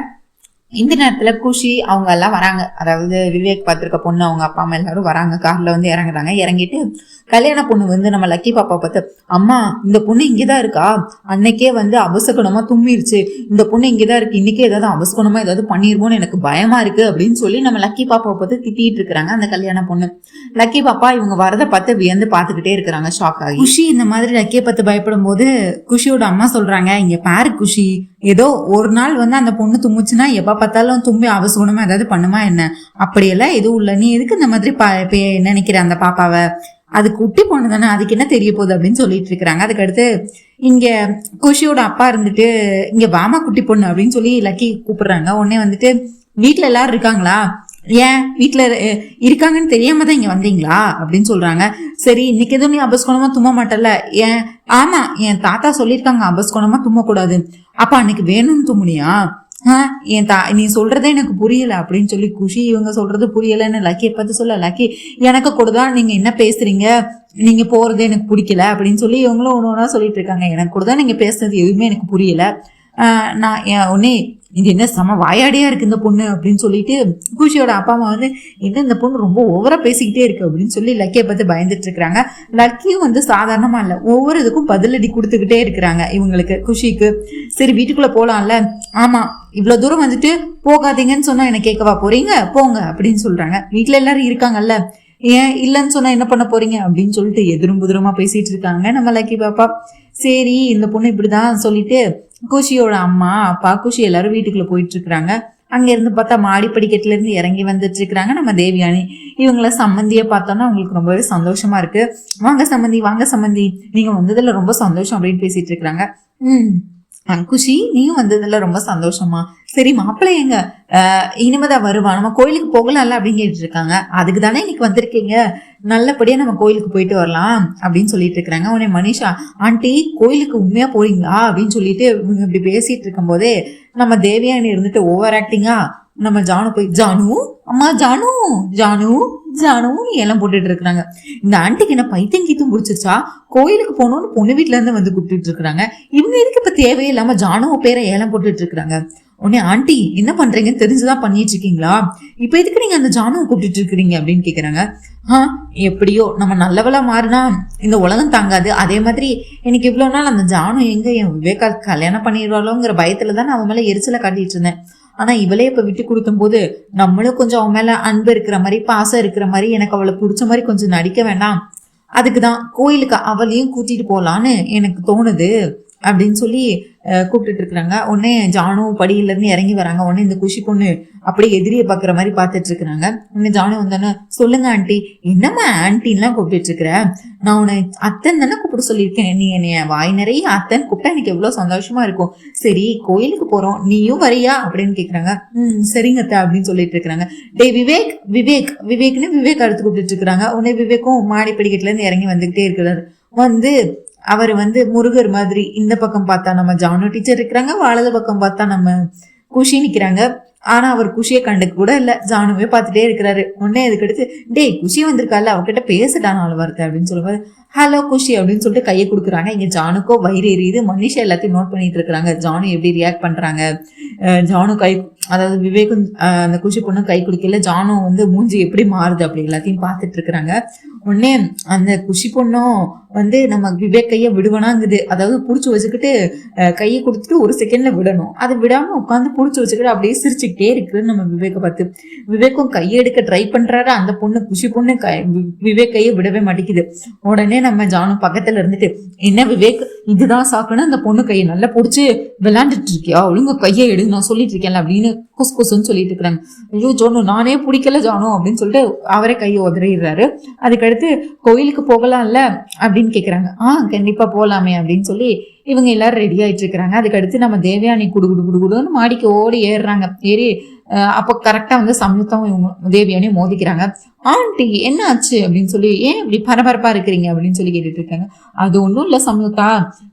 Speaker 2: இந்த நேரத்துல குஷி அவங்க எல்லாம் வராங்க, அதாவது விவேக் பார்த்திருக்க பொண்ணு அவங்க அப்பா அம்மா எல்லாரும் வராங்க, கார்ல வந்து இறங்குறாங்க. இறங்கிட்டு கல்யாண பொண்ணு வந்து நம்ம லக்கி பாப்பா பார்த்து, அம்மா இந்த பொண்ணு இங்கேதான் இருக்கா, அன்னைக்கே வந்து அபசகுணமா தும்மிருச்சு, இந்த பொண்ணு இங்கேதான் இருக்கு, இன்னைக்கே ஏதாவது அபசகுணமா ஏதாவது பண்ணிருமோன்னு எனக்கு பயமா இருக்கு அப்படின்னு சொல்லி நம்ம லக்கி பாப்பாவை பார்த்து திட்டிட்டு இருக்கிறாங்க அந்த கல்யாண பொண்ணு. லக்கி பாப்பா இவங்க வரதை பார்த்து வியந்து பார்த்துக்கிட்டே இருக்கிறாங்க, ஷாக் ஆகி. குஷி இந்த மாதிரி லக்கியை பார்த்து பயப்படும் போது குஷியோட அம்மா சொல்றாங்க, இங்க பாரு குஷி, ஏதோ ஒரு நாள் வந்து அந்த பொண்ணு தும்முச்சுன்னா எப்ப பார்த்தாலும் தும்பி அவசகுணமா ஏதாவது பண்ணுமா என்ன, அப்படியெல்லாம் எதுவும் இல்ல, நீ எதுக்கு இந்த மாதிரி நினைக்கிற அந்த பாப்பாவை, அது குட்டி பொண்ணு தானே, அதுக்கு என்ன தெரிய போகுது அப்படின்னு சொல்லிட்டு இருக்கிறாங்க. அதுக்கடுத்து இங்க குஷியோட அப்பா இருந்துட்டு, இங்க வாமா குட்டி பொண்ணு அப்படின்னு சொல்லி லக்கி கூப்பிடுறாங்க. உடனே வந்துட்டு வீட்டுல எல்லாரும் இருக்காங்களா
Speaker 1: ஏன் வீட்டுல இருக்காங்கன்னு தெரியாம தான் இங்க வந்தீங்களா அப்படின்னு சொல்றாங்க. சரி இன்னைக்கு எதுவும் நீ அபஸ்கோணமா தும்ப மாட்டல? ஏன்? ஆமா, என் தாத்தா சொல்லியிருக்காங்க அபஸ்கோணமா தும்மக்கூடாது. அப்ப அன்னைக்கு வேணும்னு தும்முனியா? நீ சொல்றதே எனக்கு புரியல அப்படின்னு சொல்லி குஷி இவங்க சொல்றது புரியலன்னு லக்கியை பார்த்து சொல்ல, லக்கி எனக்கு கூடதான் நீங்க என்ன பேசுறீங்க, நீங்க போறது எனக்கு பிடிக்கல அப்படின்னு சொல்லி இவங்களும் ஒண்ணு ஒண்ணா சொல்லிட்டு இருக்காங்க. எனக்கு கூட தான் நீங்க பேசுறது எதுவுமே எனக்கு புரியல. நான் உடனே இது என்ன செம வாயாடியா இருக்கு இந்த பொண்ணு அப்படின்னு சொல்லிட்டு குஷியோட அப்பா அம்மா வந்து என்ன இந்த பொண்ணு ரொம்ப ஓவரா பேசிக்கிட்டே இருக்கு அப்படின்னு சொல்லி லக்கியை பார்த்து பயந்துட்டு இருக்கிறாங்க. லக்கியும் வந்து சாதாரணமா இல்ல, ஒவ்வொரு இதுக்கும் பதிலடி கொடுத்துக்கிட்டே இருக்கிறாங்க இவங்களுக்கு, குஷிக்கு. சரி வீட்டுக்குள்ள போலாம்ல? ஆமா, இவ்வளவு தூரம் வந்துட்டு போகாதீங்கன்னு சொன்னா என்ன கேட்கவா போறீங்க, போங்க அப்படின்னு சொல்றாங்க. வீட்டுல எல்லாரும் இருக்காங்கல்ல, ஏன் இல்லைன்னு சொன்னா என்ன பண்ண போறீங்க அப்படின்னு சொல்லிட்டு எதிரும் புதிரமா பேசிட்டு இருக்காங்க நம்ம லக்கி பாப்பா. சரி இந்த பொண்ணு இப்படிதான் சொல்லிட்டு குஷியோட அம்மா அப்பா குஷி எல்லாரும் வீட்டுக்குள்ள போயிட்டு இருக்கிறாங்க. அங்க இருந்து பார்த்தா மாடி படிக்கட்டுல இருந்து இறங்கி வந்துட்டு இருக்கிறாங்க நம்ம தேவயானி. இவங்கள சம்மந்திய பார்த்தோன்னா அவங்களுக்கு ரொம்பவே சந்தோஷமா இருக்கு. வாங்க சம்மந்தி, வாங்க சம்மந்தி, நீங்க வந்ததுல ரொம்ப சந்தோஷம் அப்படின்னு பேசிட்டு இருக்கிறாங்க. குஷி நீயும் வந்ததுல ரொம்ப சந்தோஷமா? சரி மாப்பிள்ளை எங்க? இனிமேதான் வருவா, நம்ம கோயிலுக்கு போகலாம்ல அப்படின்னு கேட்டு இருக்காங்க. அதுக்கு தானே இன்னைக்கு வந்திருக்கீங்க, நல்லபடியா நம்ம கோயிலுக்கு போயிட்டு வரலாம் அப்படின்னு சொல்லிட்டு இருக்கிறாங்க. உடனே மனிஷா ஆண்டி கோயிலுக்கு உண்மையா போறீங்களா அப்படின்னு சொல்லிட்டு இவங்க இப்படி பேசிட்டு இருக்கும் போதே நம்ம தேவயானி இருந்துட்டு ஓவர் ஆக்டிங்கா நம்ம ஜானு போய் ஜானு அம்மா ஜானு ஜானு ஜானுன்னு ஏலம் போட்டுட்டு இருக்கிறாங்க. இந்த ஆண்டிக்கு என்ன பைத்தியம் கீத்தும் பிடிச்சிருச்சா? கோயிலுக்கு போகணும்னு பொண்ணு வீட்டுல இருந்து வந்து கூப்பிட்டு இருக்கிறாங்க. இவங்க எதுக்கு இப்ப தேவையில்லாம ஜானுவ பேரை ஏலம் போட்டுட்டு இருக்கிறாங்க. உடனே ஆண்டி என்ன பண்றீங்கன்னு தெரிஞ்சுதான் பண்ணிட்டு இருக்கீங்களா? இப்ப எதுக்கு நீங்க அந்த ஜானுவை கூப்பிட்டு இருக்கிறீங்க அப்படின்னு கேக்குறாங்க. எப்படியோ நம்ம நல்லவளா மாறினா இந்த உலகம் தாங்காது. அதே மாதிரி எனக்கு இவ்வளவு நாள் அந்த ஜானு எங்க என் விவேகா கல்யாணம் பண்ணிடுவாளோங்கிற பயத்துலதான் நான் அவன் மேல எரிச்சலை காட்டிட்டு இருந்தேன். ஆனா இவளே இப்ப விட்டு கொடுத்தும் போது நம்மளும் கொஞ்சம் அவன் மேல அன்பு இருக்கிற மாதிரி பாசம் இருக்கிற மாதிரி எனக்கு அவளை பிடிச்ச மாதிரி கொஞ்சம் நடிக்க வேண்டாம், அதுக்குதான் கோயிலுக்கு அவளையும் கூட்டிட்டு போலான்னு எனக்கு தோணுது அப்படின்னு சொல்லி கூப்பிட்டுட்டு இருக்கிறாங்க. உடனே ஜானு படியில இருந்து இறங்கி வராங்க. உடனே இந்த குஷி பொண்ணு அப்படியே எதிரியை பாக்குற மாதிரி பாத்துட்டு இருக்கிறாங்க. உடனே ஜானு வந்தோன்னே சொல்லுங்க ஆண்டி. என்னம்மா ஆன்டின்லாம் கூப்பிட்டு இருக்கிற? நான் உன்னை அத்தன் தானே கூப்பிட சொல்லியிருக்கேன், நீ என்னைய வாய் நிறைய அத்தன் கூப்பிட்டா எனக்கு எவ்வளவு சந்தோஷமா இருக்கும். சரி கோயிலுக்கு போறோம், நீயும் வரியா அப்படின்னு கேக்குறாங்க. சரிங்கத்தா அப்படின்னு சொல்லிட்டு இருக்கிறாங்க. டே விவேக் விவேக் விவேக்னு விவேக் அடுத்து கூப்பிட்டு இருக்கிறாங்க. உடனே விவேக்கும் மாடி படிக்கட்டுல இருந்து இறங்கி வந்துகிட்டே இருக்கிறாரு. வந்து அவர் வந்து முருகர் மாதிரி இந்த பக்கம் பார்த்தா நம்ம ஜானு டீச்சர் இருக்கிறாங்க, வலது பக்கம் பார்த்தா நம்ம குஷி நிக்கிறாங்க. ஆனா அவர் குஷியை கண்டுக்க கூட இல்ல, ஜானுவே பார்த்துட்டே இருக்கிறாரு. உடனே அதுக்கு அடுத்து டேய் குஷி வந்திருக்கால, அவர்கிட்ட பேசிட்டா 4 வார்த்தை அப்படின்னு சொல்லுவாரு. ஹலோ குஷி அப்படின்னு சொல்லிட்டு கையை கொடுக்குறாங்க. இங்க ஜானுக்கோ வயிறு எரியுது. மனிஷா எல்லாத்தையும் நோட் பண்ணிட்டு இருக்கிறாங்க, ஜானு எப்படி ரியாக்ட் பண்றாங்க. ஜானு கை, அதாவது விவேக்கும் அந்த குஷி பொண்ணு கை குடிக்கல, ஜானு வந்து மூஞ்சி எப்படி மாறுது அப்படி எல்லாத்தையும் பார்த்துட்டு இருக்கிறாங்க. உடனே அந்த குஷி பொண்ணும் வந்து நம்ம விவேக் கையை விடுவனாங்குது, அதாவது புடிச்சு வச்சுக்கிட்டு கையை கொடுத்துட்டு ஒரு செகண்ட்ல விடணும், அது விடாம உட்காந்து புடிச்சு வச்சுக்கிட்டு அப்படியே சிரிச்சுக்கிட்டே இருக்கு நம்ம விவேக்கை பார்த்து. விவேக்கும் கையை எடுக்க ட்ரை பண்றாரு, அந்த பொண்ணு குஷி பொண்ணு விவேக் கையை விடவே மாட்டேங்குது. உடனே நம்ம ஜானு பக்கத்துல இருந்துட்டு என்ன விவேக் இதுதான் சாக்குன்னு அந்த பொண்ணு கையை நல்லா பிடிச்சி விளையாண்டுட்டு இருக்கியா, ஒழுங்க கையை எடு நான் சொல்லிட்டு இருக்கேன்ல அப்படின்னு குஸ் குசுன்னு சொல்லிட்டு இருக்கிறாங்க. ஐயோ ஜானு நானே பிடிக்கல ஜானு அப்படின்னு சொல்லிட்டு அவரே கையை உதறிடுறாரு. அதுக்கடுத்து கோயிலுக்கு போகலாம்ல அப்படின்னு கேக்குறாங்க. கண்டிப்பா போலாமே அப்படின்னு சொல்லி இவங்க எல்லாரும் ரெடி ஆயிட்டு இருக்கிறாங்க. அதுக்கடுத்து நம்ம தேவயானி குடுகுடுன்னு மாடிக்கு ஓடி ஏறுறாங்க. ஏறி அப்போ கரெக்டா வந்து சம்யுக்தாவும் இவங்க தேவயானியும் மோதிக்கிறாங்க. ஆண்டி என்ன ஆச்சு அப்படின்னு சொல்லி, ஏன் இப்படி பரபரப்பா இருக்கிறீங்க அப்படின்னு சொல்லி கேட்டுட்டு இருக்காங்க. அது ஒன்றும் இல்லை சம்யுக்தா,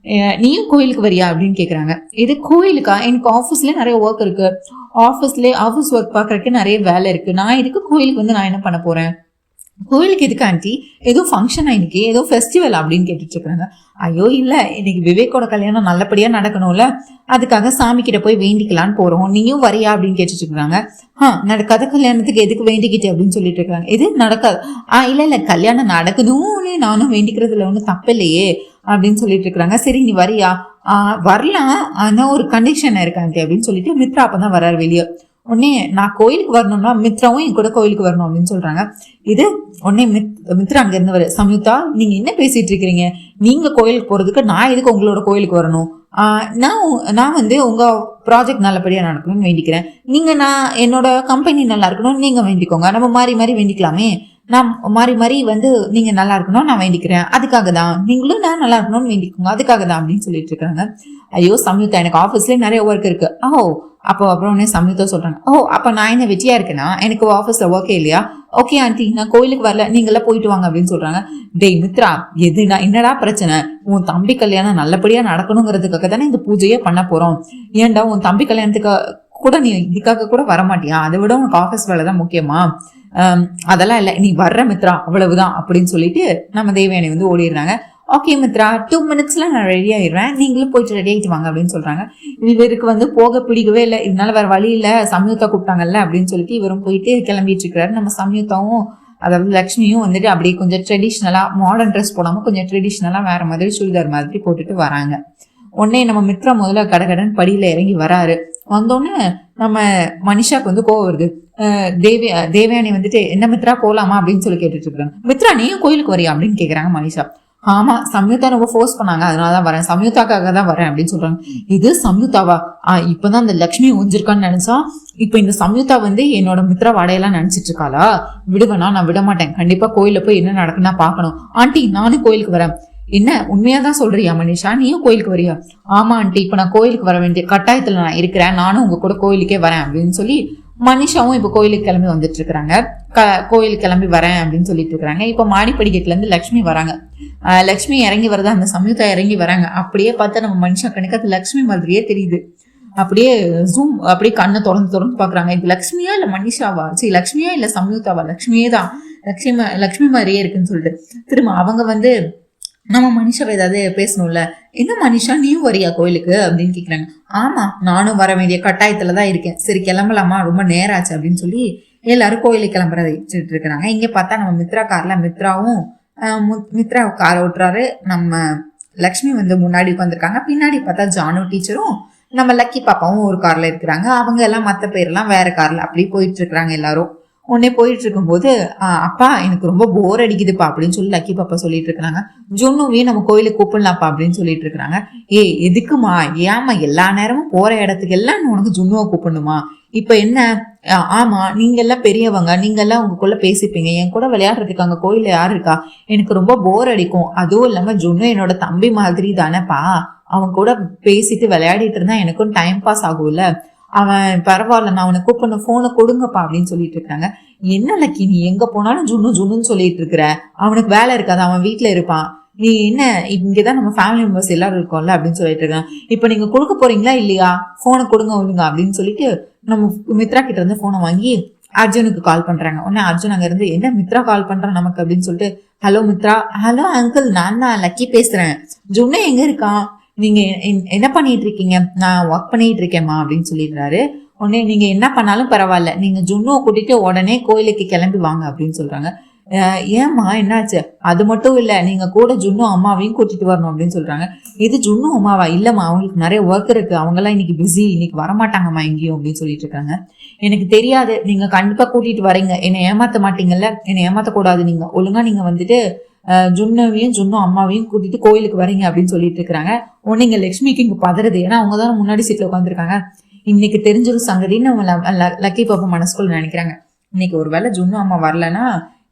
Speaker 1: நீயும் கோயிலுக்கு வரியா அப்படின்னு கேக்குறாங்க. இது கோயிலுக்கா? எனக்கு ஆஃபீஸ்ல நிறைய ஒர்க் இருக்கு, ஆஃபீஸ் ஒர்க் பாக்குறதுக்கு நிறைய வேலை இருக்கு, நான் இதுக்கு கோயிலுக்கு வந்து நான் என்ன பண்ண போறேன்? கோயிலுக்கு எதுக்கு ஆண்டி, ஏதோ ஃபங்க்ஷன் இன்னைக்கு, ஏதோ ஃபெஸ்டிவல் அப்படின்னு கேட்டுட்டு இருக்காங்க. ஐயோ இல்ல, இன்னைக்கு விவேக்கோட கல்யாணம் நல்லபடியா நடக்கணும்ல, அதுக்காக சாமி கிட்ட போய் வேண்டிக்கலான்னு போறோம், நீயும் வரியா அப்படின்னு கேட்டுட்டு இருக்காங்க. நடக்காத கல்யாணத்துக்கு எதுக்கு வேண்டிக்கிட்டு அப்படின்னு சொல்லிட்டு இருக்காங்க. இது நடக்காது. இல்ல கல்யாணம் நடக்கணும்னு நானும் வேண்டிக்கிறதுல ஒன்றும் தப்பு இல்லையே அப்படின்னு சொல்லிட்டு இருக்காங்க. சரி நீ வரியா? வரலாம், ஆனா ஒரு கண்டிஷன் இருக்கு ஆண்டி அப்படின்னு சொல்லிட்டு மித்ரா அப்பதான் வர்றாரு வெளியே. உடனே நான் கோயிலுக்கு வரணும்னா மித்ராவும் என் கூட கோயிலுக்கு வரணும் அப்படின்னு சொல்றாங்க. இது உடனே மித்ரா அங்க இருந்தவர், சம்யுக்தா நீங்க என்ன பேசிட்டு இருக்கிறீங்க, நீங்க கோயிலுக்கு போறதுக்கு நான் எதுக்கு உங்களோட கோயிலுக்கு வரணும்? நான் வந்து உங்க ப்ராஜெக்ட் நல்லபடியா நடக்கணும்னு வேண்டிக்கிறேன், நீங்க நான் என்னோட கம்பெனி நல்லா இருக்கணும்னு நீங்க வேண்டிக்கோங்க, நம்ம மாறி மாறி வேண்டிக்கலாமே, நான் மாறி மாறி வந்து நீங்க நல்லா இருக்கணும் நான் வேண்டிக்கிறேன், அதுக்காக தான் நீங்களும் நான் நல்லா இருக்கணும்னு வேண்டிக்கோங்க, அதுக்காக தான் அப்படின்னு சொல்லிட்டு இருக்காங்க. ஐயோ சம்யுக்தா எனக்கு ஆஃபீஸ்ல நிறைய ஒர்க் இருக்கு.
Speaker 2: அப்போ அப்புறம் உடனே சம்யுக்தா சொல்றாங்க, ஓ அப்ப நான் என்ன வெட்டியா இருக்கேனா, எனக்கு ஆஃபீஸ்ல ஒர்க்கே இல்லையா, ஓகே ஆண்டி நான் கோயிலுக்கு வரல, நீங்களாம் போயிட்டு வாங்க அப்படின்னு சொல்றாங்க. டேய் மித்ரா, எதுனா என்னடா பிரச்சனை, உன் தம்பி கல்யாணம் நல்லபடியா நடக்கணுங்கிறதுக்காக தானே இந்த பூஜையே பண்ண போறோம், ஏன்டா உன் தம்பி கல்யாணத்துக்கு கூட நீ இதுக்காக கூட வரமாட்டியா, அதை விட உனக்கு ஆஃபீஸ் வேலை தான் முக்கியமா, அதெல்லாம் இல்லை, நீ வர்ற மித்ரா அவ்வளவுதான் அப்படின்னு சொல்லிட்டு நம்ம தேவயானி வந்து ஓடிடுறாங்க. ஓகே மித்ரா 2 minutesல நான் ரெடி ஆயிடுவேன், நீங்களும் போயிட்டு ரெடி ஆகிட்டு வாங்க அப்படின்னு சொல்றாங்க. இவருக்கு வந்து போக பிடிக்கவே இல்லை, இதனால வேற வழி இல்லை, சம்யுக்தா கூப்பிட்டாங்கல்ல அப்படின்னு சொல்லிட்டு இவரும் போயிட்டு கிளம்பிட்டு இருக்கிறாரு. நம்ம சம்யுக்தாவும் அதாவது லக்ஷ்மியும் வந்துட்டு அப்படியே கொஞ்சம் ட்ரெடிஷ்னலா மாடர்ன் ட்ரெஸ் போடாம கொஞ்சம் ட்ரெடிஷ்னலா வேற மாதிரி சுடிதார் மாதிரி போட்டுட்டு வராங்க. உடனே நம்ம மித்ரா முதல்ல கடகடன் படியில இறங்கி வராரு. வந்தோடனே நம்ம மனிஷாக்கு வந்து கோவம் வருது. தேவயானி வந்துட்டு என்ன மித்ரா போலாமா அப்படின்னு சொல்லி கேட்டுட்டு இருக்காங்க. மித்ரா நீயும் கோயிலுக்கு வரியா அப்படின்னு கேக்குறாங்க மனிஷா. ஆமா சம்யுக்தா ரொம்ப ஃபோர்ஸ் பண்ணாங்க, அதனாலதான் வரேன், சம்யுக்தாக்காக தான் வரேன் அப்படின்னு சொல்றாங்க. இது சம்யுக்தாவா, இப்பதான் அந்த லக்ஷ்மி ஒஞ்சிருக்கான்னு நினைச்சா இப்ப இந்த சம்யுக்தா வந்து என்னோட மித்ரா வாடையெல்லாம் நினைச்சிட்டு இருக்காளா, விடுவேனா, நான் விட மாட்டேன், கண்டிப்பா கோயில போய் என்ன நடக்குன்னா பாக்கணும். ஆண்டி நானும் கோயிலுக்கு வரேன். என்ன உண்மையாதான் சொல்றியா மனிஷா, நீயும் கோயிலுக்கு வரியா? ஆமா ஆண்டி, இப்ப நான் கோயிலுக்கு வர வேண்டிய கட்டாயத்துல நான் இருக்கிறேன், நானும் உங்க கூட கோயிலுக்கே வரேன் அப்படின்னு சொல்லி மனிஷாவும் இப்ப கோயிலுக்கு கிளம்பி வந்துட்டு இருக்கிறாங்க. கோயிலுக்கு கிளம்பி வரேன் அப்படின்னு சொல்லிட்டு இருக்கிறாங்க. இப்ப மாடிப்படிக்கட்டுல இருந்து லக்ஷ்மி வராங்க. லக்ஷ்மி இறங்கி வரதா, அந்த சம்யுக்தா இறங்கி வராங்க. அப்படியே பார்த்தா நம்ம மனிஷா கணக்கு அது லக்ஷ்மி மாதிரியே தெரியுது. அப்படியே ஜூம் அப்படியே கண்ணை திறந்து பாக்குறாங்க. இது லக்ஷ்மியா இல்ல மனிஷாவா, சரி லக்ஷ்மியா இல்ல சம்யுக்தாவா, லக்ஷ்மியே தான், லக்ஷ்மி மாதிரியே இருக்குன்னு சொல்லிட்டு திரும்ப அவங்க வந்து நம்ம மனிஷாவை ஏதாவது பேசணும்ல, என்ன மனிஷா நீயும் வரியா கோயிலுக்கு அப்படின்னு கேக்குறாங்க. ஆமா நானும் வர வேண்டிய கட்டாயத்துலதான் இருக்கேன், சரி கிளம்பலாமா, ரொம்ப நேரம் ஆச்சு அப்படின்னு சொல்லி எல்லாரும் கோயிலுக்கு கிளம்புறத வச்சுட்டு இருக்கிறாங்க. இங்க பார்த்தா நம்ம மித்ரா கார்ல மித்ரா கார் ஓட்டுறாரு. நம்ம லக்ஷ்மி வந்து முன்னாடி உட்காந்துருக்காங்க. பின்னாடி பார்த்தா ஜானு டீச்சரும் நம்ம லக்கி பாப்பாவும் ஒரு கார்ல இருக்கிறாங்க. அவங்க எல்லாம் மத்த பேர்லாம் வேற கார்ல அப்படி போயிட்டு இருக்கிறாங்க எல்லாரும். உடனே போயிட்டு இருக்கும்போது அப்பா எனக்கு ரொம்ப போர் அடிக்குதுப்பா அப்படின்னு சொல்லி லக்கி பாப்பா சொல்லிட்டு இருக்கிறாங்க. ஜுன்னுவையும் நம்ம கோயிலுக்கு கூப்பிடலாம்ப்பா அப்படின்னு சொல்லிட்டு இருக்கிறாங்க. எதுக்குமா, ஏமா எல்லா நேரமும் போற இடத்துக்கு எல்லாம் உனக்கு ஜுன்னுவை கூப்பிடணுமா, இப்ப என்ன, ஆமா நீங்க எல்லாம் பெரியவங்க, நீங்க எல்லாம் உங்களுக்குள்ள பேசிப்பீங்க, என் கூட விளையாடுறதுக்கு அங்க கோயில யாரு இருக்கா, எனக்கு ரொம்ப போர் அடிக்கும், அதுவும் இல்லாம ஜுன்னு என்னோட தம்பி மாதிரி தானேப்பா, அவன் கூட பேசிட்டு விளையாடிட்டு இருந்தா எனக்கும் டைம் பாஸ் ஆகும்ல, அவன் பரவாயில்ல நான் அவனை கூப்பிடணும், போனை கொடுங்கப்பா அப்படின்னு சொல்லிட்டு இருக்காங்க. என்ன லக்கி நீ எங்க போனாலும் ஜுன்னு சொல்லிட்டு இருக்கிற, அவனுக்கு வேலை இருக்காது, அவன் வீட்டுல இருப்பான், நீ என்ன இங்கதான் நம்ம ஃபேமிலி மெம்பர்ஸ் எல்லாரும் இருக்கோம்ல அப்படின்னு சொல்லிட்டு இருக்காங்க. இப்ப நீங்க கொடுக்க போறீங்களா இல்லையா, போனை கொடுங்க ஒழுங்க அப்படின்னு சொல்லிட்டு நம்ம மித்ரா கிட்ட இருந்து போனை வாங்கி அர்ஜுனுக்கு கால் பண்றாங்க. உடனே அர்ஜுன் அங்க இருந்து என்ன மித்ரா கால் பண்றான் நமக்கு அப்படின்னு சொல்லிட்டு, ஹலோ மித்ரா, ஹலோ அங்கிள் நான் தான் லக்கி பேசுறேன், ஜுன்னு எங்க இருக்கான், நீங்க என்ன பண்ணிட்டு இருக்கீங்க, நான் ஒர்க் பண்ணிட்டு இருக்கேம்மா அப்படின்னு சொல்லிடுறாரு. உடனே நீங்க என்ன பண்ணாலும் பரவாயில்ல, நீங்க ஜுன்னுவை கூட்டிட்டு உடனே கோயிலுக்கு கிளம்பி வாங்க அப்படின்னு சொல்றாங்க. ஏம்மா என்னாச்சு, அது மட்டும் இல்ல நீங்க கூட ஜுன்னு அம்மாவையும் கூட்டிட்டு வரணும் அப்படின்னு சொல்றாங்க. இது ஜுன்னு அம்மாவா, இல்லம்மா அவங்களுக்கு நிறைய ஒர்க் இருக்கு, அவங்க எல்லாம் இன்னைக்கு பிஸி, இன்னைக்கு வரமாட்டாங்கம்மா எங்கேயும் அப்படின்னு சொல்லிட்டு இருக்காங்க. எனக்கு தெரியாது, நீங்க கண்டிப்பா கூட்டிட்டு வரீங்க, என்னை ஏமாத்த மாட்டீங்கல்ல, என்னை ஏமாத்த கூடாது, நீங்க ஒழுங்கா நீங்க வந்துட்டு ஜுன்னுவையும் ஜுன்னு அம்மாவையும் கூட்டிட்டு கோயிலுக்கு வரீங்க அப்படின்னு சொல்லிட்டு இருக்கிறாங்க. உடனே இங்க லட்சுமிக்கு இங்க பதறது, ஏன்னா அவங்கதான் முன்னாடி சீட்ல உட்காந்துருக்காங்க. இன்னைக்கு தெரிஞ்சொரு சங்கதின்னு நம்ம லக்கி பாப்பா மனசுக்குள்ள நினைக்கிறாங்க. இன்னைக்கு ஒருவேளை ஜுன்னு அம்மா வரலன்னா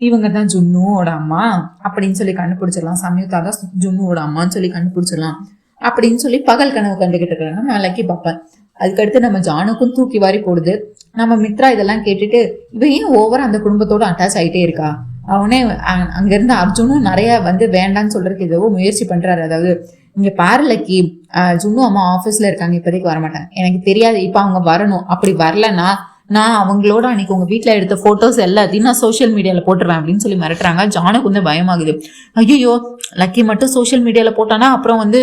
Speaker 2: இவங்க தான் ஜுன்னுவோட அம்மா அப்படின்னு சொல்லி கண்டுபிடிச்சிடலாம், சம்யுக்தா தான் ஜுன்னுவோட அம்மான்னு சொல்லி கண்டுபிடிச்சிடலாம் அப்படின்னு சொல்லி பகல் கனவு கண்டுகிட்டு இருக்காங்க நான் லக்கி பாப்பேன். அதுக்கடுத்து நம்ம ஜானுக்கும் தூக்கி வாரி போடுது. நம்ம மித்ரா இதெல்லாம் கேட்டுட்டு இவன் ஏன் ஓவரா அந்த குடும்பத்தோட அட்டாச் ஆயிட்டே இருக்கா, அவனே அங்க இருந்து அர்ஜுனும் நிறைய வந்து வேண்டான்னு சொல்றதுக்கு ஏதோ முயற்சி பண்றாரு. அதாவது இங்க பாரு லக்கி, ஜுன்னு அம்மா ஆபீஸ்ல இருக்காங்க, இப்போதைக்கு வரமாட்டாங்க, எனக்கு தெரியாது, இப்ப அவங்க வரணும், அப்படி வரலன்னா நான் அவங்களோட அன்னைக்கு உங்க வீட்டுல எடுத்த போட்டோஸ் எல்லாத்தையும் நான் சோசியல் மீடியால போட்டுருவேன் அப்படின்னு சொல்லி மிரட்டுறாங்க. ஜானுக்கு வந்து பயமாகுது. ஐயோ லக்கி மட்டும் சோசியல் மீடியால போட்டானா அப்புறம் வந்து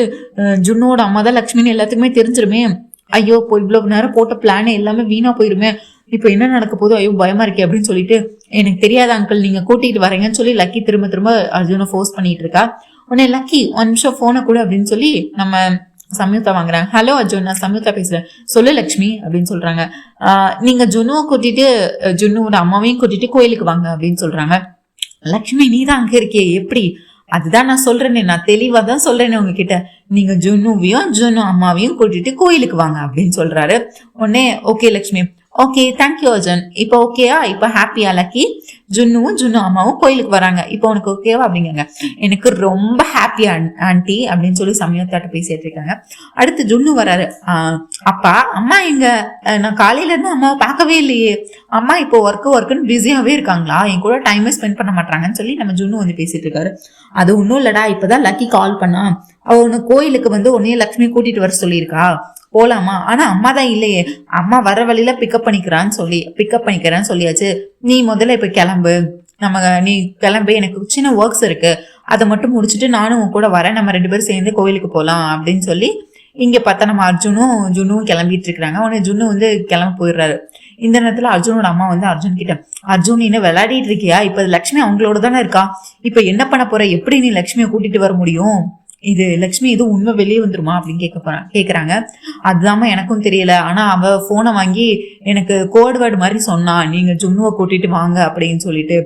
Speaker 2: ஜுன்னோட அம்மா தான் லக்ஷ்மின்னு எல்லாத்துக்குமே தெரிஞ்சிருமே, ஐயோ இப்போ இவ்வளவு நேரம் போட்ட பிளானே எல்லாமே வீணா போயிருமே, இப்ப என்ன நடக்க போதோ, ஐயோ பயமா இருக்கே அப்படின்னு சொல்லிட்டு எனக்கு தெரியாத அங்கிள் நீங்க கூட்டிட்டு வரீங்கன்னு சொல்லி லக்கி திரும்ப திரும்ப அர்ஜுனை ஃபோர்ஸ் பண்ணிட்டு இருக்கா. உடனே லக்கி 1 நிமிஷம் போனை கூட அப்படின்னு சொல்லி நம்ம சம்யுக்தா வாங்குறாங்க. ஹலோ அர்ஜுன், நான் சம்யுக்தா பேசுறேன், சொல்லு லக்ஷ்மி அப்படின்னு சொல்றாங்க. நீங்க ஜுன்னுவை கூட்டிட்டு ஜுன்னுவோட அம்மாவையும் கூட்டிட்டு கோயிலுக்கு வாங்க அப்படின்னு சொல்றாங்க. லக்ஷ்மி நீ தான் அங்க இருக்கியே எப்படி, அதுதான் நான் சொல்றேனே, நான் தெளிவா தான் சொல்றேனே உங்ககிட்ட, நீங்க ஜுன்னுவையும் ஜுன்னு அம்மாவையும் கூட்டிட்டு கோயிலுக்கு வாங்க அப்படின்னு சொல்றாரு. உடனே okay Lakshmi, okay thank you Arjun, இப்போ ஓகேயா, இப்போ ஹாப்பியா லக்கி, ஜுன்னுவும் ஜுன்னு அம்மாவும் கோயிலுக்கு வராங்க. இப்போ உனக்கு ஓகேவா அப்படிங்காங்க. எனக்கு ரொம்ப ஹாப்பி ஆண்டி அப்படின்னு சொல்லி சமயத்தாட்ட பேசிட்டு இருக்காங்க. அடுத்து ஜுன்னு வராரு. அப்பா அம்மா எங்க, நான் காலையில இருந்து அம்மாவை பார்க்கவே இல்லையே, அம்மா இப்போ ஒர்க்குன்னு பிஸியாவே இருக்காங்களா, என் கூட டைமே ஸ்பெண்ட் பண்ண மாட்டாங்கன்னு சொல்லி நம்ம ஜுன்னு வந்து பேசிட்டு இருக்காரு. அது ஒன்றும் இல்லடா, இப்பதான் லக்கி கால் பண்ணா, அவ ஒன்னு கோயிலுக்கு வந்து உன்னைய லட்சுமி கூட்டிட்டு வர சொல்லியிருக்கா, போலாமா, ஆனா அம்மா தான் இல்லையே, அம்மா வர வழியில பிக்கப் பண்ணிக்கிறேன்னு சொல்லியாச்சு, நீ முதல்ல இப்ப கிளம்பு, நீ கிளம்பு, எனக்கு சின்ன ஒர்க்ஸ் இருக்கு, அதை மட்டும் முடிச்சுட்டு நானும் உன் கூட வரேன், நம்ம 2 பேரும் சேர்ந்து கோயிலுக்கு போலாம் அப்படின்னு சொல்லி இங்க பார்த்தா நம்ம ஜுன்னும் கிளம்பிட்டு இருக்கிறாங்க. உடனே ஜுன்னு வந்து கிளம்ப போயிடுறாரு. இந்த நேரத்துல அர்ஜுனோட அம்மா வந்து அர்ஜுன் கிட்ட, அர்ஜுன் நீ விளையாடிட்டு இருக்கியா, இப்ப லட்சுமி அவங்களோட தானே இருக்கா, இப்ப என்ன பண்ண போற, எப்படி நீ லட்சுமியை கூட்டிட்டு வர முடியும், இது லட்சுமி இது உண்மை வெளியே வந்துருமா அப்படின்னு கேக்குறாங்க. அதுதாம எனக்கும் தெரியல, ஆனா அவ போனை வாங்கி எனக்கு கோட் வேர்டு மாதிரி சொன்னா, நீங்க ஜுன்னுவை கூட்டிட்டு வாங்க அப்படின்னு சொல்லிட்டு,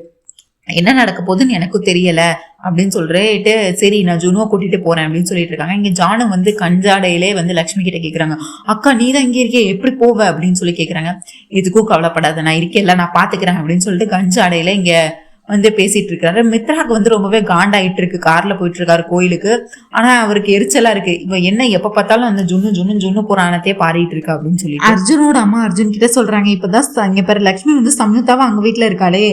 Speaker 2: என்ன நடக்க போகுதுன்னு எனக்கும் தெரியல அப்படின்னு சொல்றேட்டு, சரி நான் ஜுனுவை கூட்டிட்டு போறேன் அப்படின்னு சொல்லிட்டு இருக்காங்க. இங்க ஜானு வந்து கஞ்சாடையிலே வந்து லட்சுமி கிட்ட கேக்குறாங்க, அக்கா நீ தான் இங்கே இருக்கே, எப்படி போவ அப்படின்னு சொல்லி கேக்குறாங்க. எதுக்கும் கவலைப்படாத, நான் இருக்கேன்ல, நான் பாத்துக்கிறேன் அப்படின்னு சொல்லிட்டு கஞ்சாடையில இங்க வந்து பேசிட்டு இருக்காரு. மித்ராக்கு வந்து ரொம்பவே காண்டாயிட்டு இருக்கு, கார்ல போயிட்டு இருக்காரு கோயிலுக்கு. ஆனா அவருக்கு எரிச்சலா இருக்கு, இவ என்ன எப்ப பார்த்தாலும் அந்த ஜுன்னு புராணத்தையே பாடிட்டு இருக்கா அப்படின்னு சொல்லி அர்ஜுனோட அம்மா அர்ஜுன் கிட்ட சொல்றாங்க. இப்பதான் இங்க பாரு லட்சுமி வந்து சம்யுக்தாவா அங்க வீட்டுல இருக்காளே,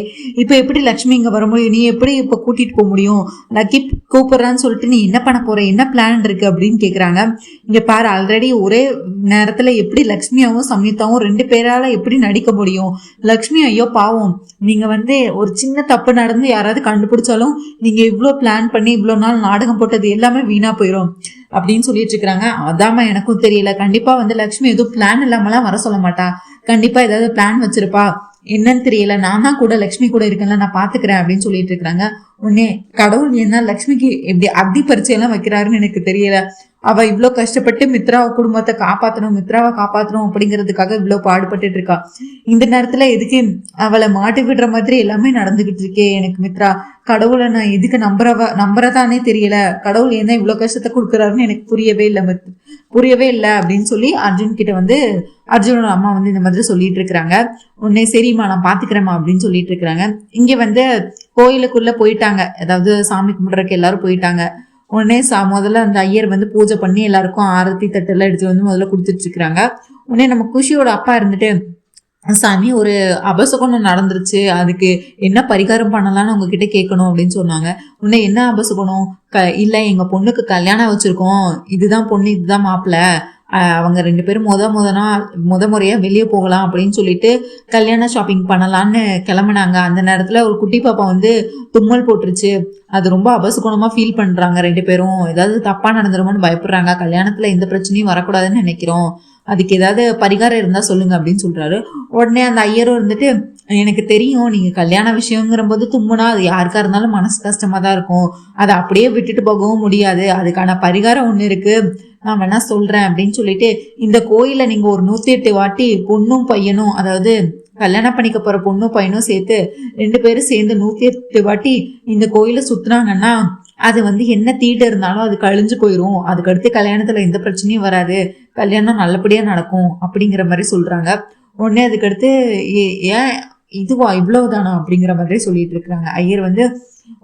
Speaker 2: இப்ப எப்படி லட்சுமி இங்க வர முடியும், நீ எப்படி இப்ப கூட்டிட்டு போக முடியும், லக்கி கூப்பிடுறான்னு சொல்லிட்டு நீ என்ன பண்ண போற, என்ன பிளான் இருக்கு அப்படின்னு கேக்குறாங்க. இங்க பாரு ஆல்ரெடி ஒரே நேரத்துல எப்படி லட்சுமியாவும் சம்யுக்தாவும் 2 பேரால எப்படி நடிக்க முடியும், லட்சுமி ஐயோ பாவம், நீங்க வந்து ஒரு சின்ன தப்பு நடந்து யாராவது கண்டுபிடிச்சாலும் நீங்க இவ்வளவு பிளான் பண்ணி இவ்வளவு நாள் நாடகம் போட்டது எல்லாமே வீணா போயிடும் அப்படின்னு சொல்லிட்டு இருக்காங்க. அதாம எனக்கும் தெரியல, கண்டிப்பா வந்து லட்சுமி எதுவும் பிளான் இல்லாமலாம் வர சொல்ல மாட்டா, கண்டிப்பா ஏதாவது பிளான் வச்சிருப்பா, என்னன்னு தெரியல, நான் தான் கூட லட்சுமி கூட இருக்கேன்ல, நான் பாத்துக்கிறேன் அப்படின்னு சொல்லிட்டு இருக்காங்க. உடனே கடவுள் என்ன லட்சுமிக்கு எப்படி அக்னி பரீட்சை எல்லாம் வைக்கிறாருன்னு எனக்கு தெரியல, அவ இவ்வளவு கஷ்டப்பட்டு மித்ராவை குடும்பத்தை மித்ராவை காப்பாத்தணும் அப்படிங்கிறதுக்காக இவ்வளவு பாடுபட்டு இருக்கா, இந்த நேரத்துல எதுக்கு அவளை மாட்டி விடுற மாதிரி எல்லாமே நடந்துகிட்டு இருக்கே எனக்கு மித்ரா, கடவுளை நான் எதுக்கு நம்புறதானே தெரியல, கடவுள் என்ன இவ்வளவு கஷ்டத்தை கொடுக்குறாருன்னு எனக்கு புரியவே இல்லை அப்படின்னு சொல்லி அர்ஜுன் கிட்ட வந்து அர்ஜுனோட அம்மா வந்து இந்த மாதிரி சொல்லிட்டு இருக்கிறாங்க. உடனே சரிம்மா நான் பாத்துக்கிறேம்மா அப்படின்னு சொல்லிட்டு இருக்கிறாங்க. இங்க வந்து கோயிலுக்குள்ள போயிட்டாங்க, அதாவது சாமி கும்பிடுறதுக்கு எல்லாரும் போயிட்டாங்க. உடனே முதல்ல அந்த ஐயர் வந்து பூஜை பண்ணி எல்லாருக்கும் ஆரத்தி தட்டெல்லாம் எடுத்து வந்து முதல்ல கொடுத்துட்டு இருக்கிறாங்க. உடனே நம்ம குஷியோட அப்பா இருந்துட்டு, சாமி ஒரு அபசகுணம் நடந்துருச்சு, அதுக்கு என்ன பரிகாரம் பண்ணலாம்னு உங்ககிட்ட கேட்கணும் அப்படின்னு சொன்னாங்க. உடனே என்ன அபசகுணம், இல்ல எங்க பொண்ணுக்கு கல்யாணம் வச்சிருக்கோம், இதுதான் பொண்ணு இதுதான் மாப்பிள்ள, அவங்க 2 பேரும் முத முறையா வெளியே போகலாம் அப்படின்னு சொல்லிட்டு கல்யாண ஷாப்பிங் பண்ணலான்னு கிளம்புனாங்க. அந்த நேரத்துல ஒரு குட்டி பாப்பா வந்து தும்மல் போட்டுருச்சு, அது ரொம்ப அபசகுணமா ஃபீல் பண்றாங்க 2 பேரும், ஏதாவது தப்பா நடந்துருமோன்னு பயப்படுறாங்க, கல்யாணத்துல எந்த பிரச்சனையும் வரக்கூடாதுன்னு நினைக்கிறோம், அதுக்கு ஏதாவது பரிகாரம் இருந்தா சொல்லுங்க அப்படின்னு சொல்றாரு. உடனே அந்த ஐயரும் இருந்துட்டு, எனக்கு தெரியும் நீங்க கல்யாண விஷயங்கிற போது தும்முனா அது யாருக்கா இருந்தாலும் மனசு கஷ்டமா தான் இருக்கும், அதை அப்படியே விட்டுட்டு போகவும் முடியாது, அதுக்கான பரிகாரம் ஒண்ணு இருக்கு, நான் வேணா சொல்றேன் அப்படின்னு சொல்லிட்டு, இந்த கோயில நீங்க ஒரு 108 வாட்டி பொண்ணும் பையனும், அதாவது கல்யாணம் பண்ணிக்க போற பொண்ணும் பையனும் சேர்த்து 2 பேரும் சேர்ந்து 108 வாட்டி இந்த கோயில சுத்துனாங்கன்னா அது வந்து என்ன தீட்டு இருந்தாலும் அது கழிஞ்சு போயிரும், அதுக்கடுத்து கல்யாணத்துல எந்த பிரச்சனையும் வராது, கல்யாணம் நல்லபடியா நடக்கும் அப்படிங்கிற மாதிரி சொல்றாங்க. உடனே அதுக்கடுத்து ஏன் இதுவா இவ்வளவுதானா அப்படிங்கிற மாதிரி சொல்லிட்டு இருக்கிறாங்க. ஐயர் வந்து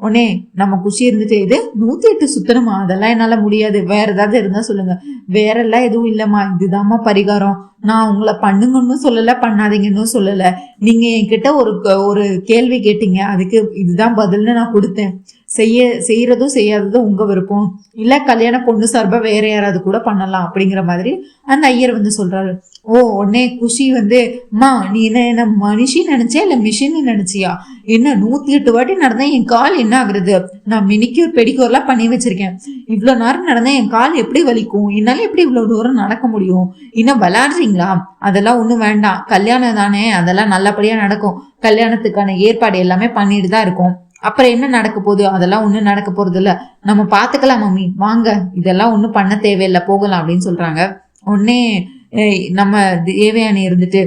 Speaker 2: உடனே நம்ம குஷி இருந்துட்டு, இது 108 சுத்தணுமா, அதெல்லாம் என்னால முடியாது, வேற ஏதாவது இருந்தா சொல்லுங்க, வேற எல்லாம் எதுவும் இல்லம்மா, இதுதாம்மா பரிகாரம், நான் உங்களை பண்ணுங்கன்னு சொல்லல பண்ணாதீங்கன்னு சொல்லல, நீங்க என்கிட்ட ஒரு கேள்வி கேட்டீங்க, அதுக்கு இதுதான் பதில்னு நான் கொடுத்தேன், செய்யறதும் செய்யாததும் உங்க விருப்பம், இல்ல கல்யாண பொண்ணு சார்பா வேற யாராவது கூட பண்ணலாம் அப்படிங்கிற மாதிரி அந்த ஐயர் வந்து சொல்றாரு. உடனே குஷி வந்து, அம்மா நீ என்ன மனுஷி நினைச்சியா இல்ல மிஷின் நினைச்சியா, என்ன 108 வாட்டி நடந்தா என் கால் என்ன ஆகுறது, நான் மினிக்யூர் பெடிக்யூர்லாம் பண்ணி வச்சிருக்கேன், இவ்வளவு நேரம் நடந்தா என் கால் எப்படி வலிக்கும், என்னால எப்படி இவ்வளவு தூரம் நடக்க முடியும், இன்னும் விளையாடுறீங்களா, அதெல்லாம் ஒண்ணும் வேண்டாம், கல்யாணம் தானே அதெல்லாம் நல்லபடியா நடக்கும், கல்யாணத்துக்கான ஏற்பாடு எல்லாமே பண்ணிட்டு தான் இருக்கும், அப்புறம் என்ன நடக்க போகுது, அதெல்லாம் ஒண்ணும் நடக்க போறது இல்ல, நம்ம பாத்துக்கலாம் மம்மி வாங்க, இதெல்லாம் ஒண்ணும் பண்ண தேவையில்லை போகலாம் அப்படின்னு சொல்றாங்க. உடனே நம்ம தேவயானி இருந்துட்டு,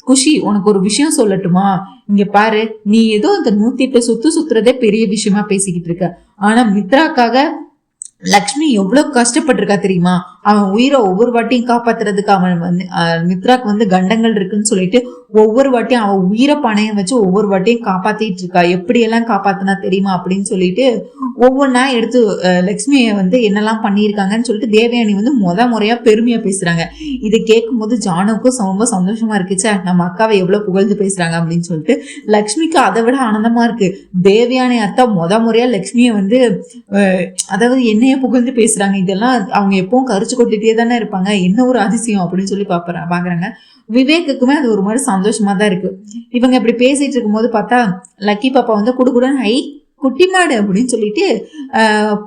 Speaker 2: குஷி உனக்கு ஒரு விஷயம் சொல்லட்டுமா, இங்க பாரு நீ ஏதோ அந்த 108 சுத்துறதே பெரிய விஷயமா பேசிக்கிட்டு இருக்க, ஆனா மித்ராக்காக லக்ஷ்மி எவ்வளவு கஷ்டப்பட்டிருக்கா தெரியுமா, அவன் உயிரை ஒவ்வொரு வாட்டியும் காப்பாத்துறதுக்கு அவன் வந்து மித்ராக்கு வந்து கண்டங்கள் இருக்குன்னு சொல்லிட்டு ஒவ்வொரு வாட்டியும் அவ உயிரை பணையம் வச்சு ஒவ்வொரு வாட்டியும் காப்பாத்திட்டு இருக்கா, எப்படியெல்லாம் காப்பாத்தினா தெரியுமா அப்படின்னு சொல்லிட்டு ஒவ்வொன்றா எடுத்து லக்ஷ்மியை வந்து என்னெல்லாம் பண்ணியிருக்காங்கன்னு சொல்லிட்டு தேவயானி வந்து முறையா பெருமையா பேசுறாங்க. இதை கேட்கும் போது ஜானுக்கும் ரொம்ப சந்தோஷமா இருக்குச்சா, நம்ம அக்காவை எவ்வளவு புகழ்ந்து பேசுறாங்க அப்படின்னு சொல்லிட்டு லக்ஷ்மிக்கு அதை விட ஆனந்தமா இருக்கு. தேவயானி அத்தா முறையா லக்ஷ்மியை வந்து அதாவது என்னைய புகழ்ந்து பேசுறாங்க. இதெல்லாம் அவங்க எப்பவும் கரிச்சு கொட்டிட்டே தானே இருப்பாங்க, என்ன ஒரு அதிசயம் அப்படின்னு சொல்லி பாக்குறாங்க. விவேக்குக்குமே அது ஒரு மாதிரி சந்தோஷமா தான் இருக்கு. இவங்க இப்படி பேசிட்டு இருக்கும்போது பார்த்தா லக்கி பாப்பா வந்து குடுக்குடன் ஐ குட்டி மாடு அப்படின்னு சொல்லிட்டு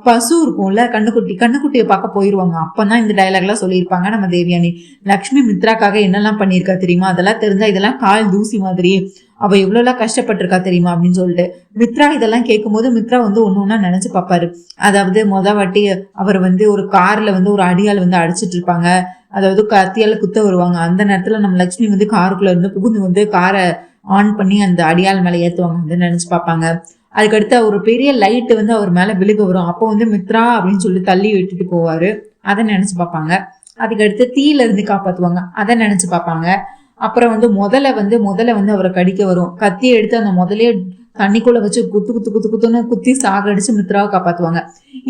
Speaker 2: பசு இருக்கும்ல கண்ணுக்குட்டியை பார்க்க போயிருவாங்க. அப்பதான் இந்த டைலாக் எல்லாம் சொல்லியிருப்பாங்க நம்ம தேவயானி. லக்ஷ்மி மித்ராக்காக என்னெல்லாம் பண்ணியிருக்கா தெரியுமா, அதெல்லாம் தெரிஞ்சா இதெல்லாம் கால் தூசி மாதிரி, அவ எவ்வளவுலாம் கஷ்டப்பட்டிருக்கா தெரியுமா அப்படின்னு சொல்லிட்டு மித்ரா இதெல்லாம் கேட்கும்போது மித்ரா வந்து ஒண்ணு நினைச்சு பாப்பாரு. அதாவது வாட்டி அவர் வந்து ஒரு கார்ல வந்து ஒரு அடியால் வந்து அடிச்சிட்டு இருப்பாங்க, அதாவது கத்தியால குத்த வருவாங்க. அந்த நேரத்துல நம்ம லக்ஷ்மி வந்து காருக்குள்ள இருந்து புகுந்து வந்து காரை ஆன் பண்ணி அந்த அடியால் மேல ஏத்துவாங்க, வந்து நினைச்சு பார்ப்பாங்க. அதுக்கடுத்து ஒரு பெரிய லைட் வந்து அவர் மேல விழுக வரும், அப்போ வந்து மித்ரா அப்படின்னு சொல்லி தள்ளி விட்டுட்டு போவாரு, அதை நினைச்சு பார்ப்பாங்க. அதுக்கடுத்து தீயில இருந்து காப்பாத்துவாங்க, அதை நினைச்சு பார்ப்பாங்க. அப்புறம் வந்து முதல்ல வந்து அவரை கடிக்க வரும், கத்தியை எடுத்து அந்த முதலே தண்ணிக்குள்ள வச்சு குத்துன்னு குத்தி சாகடிச்சு மித்ராவை காப்பாத்துவாங்க.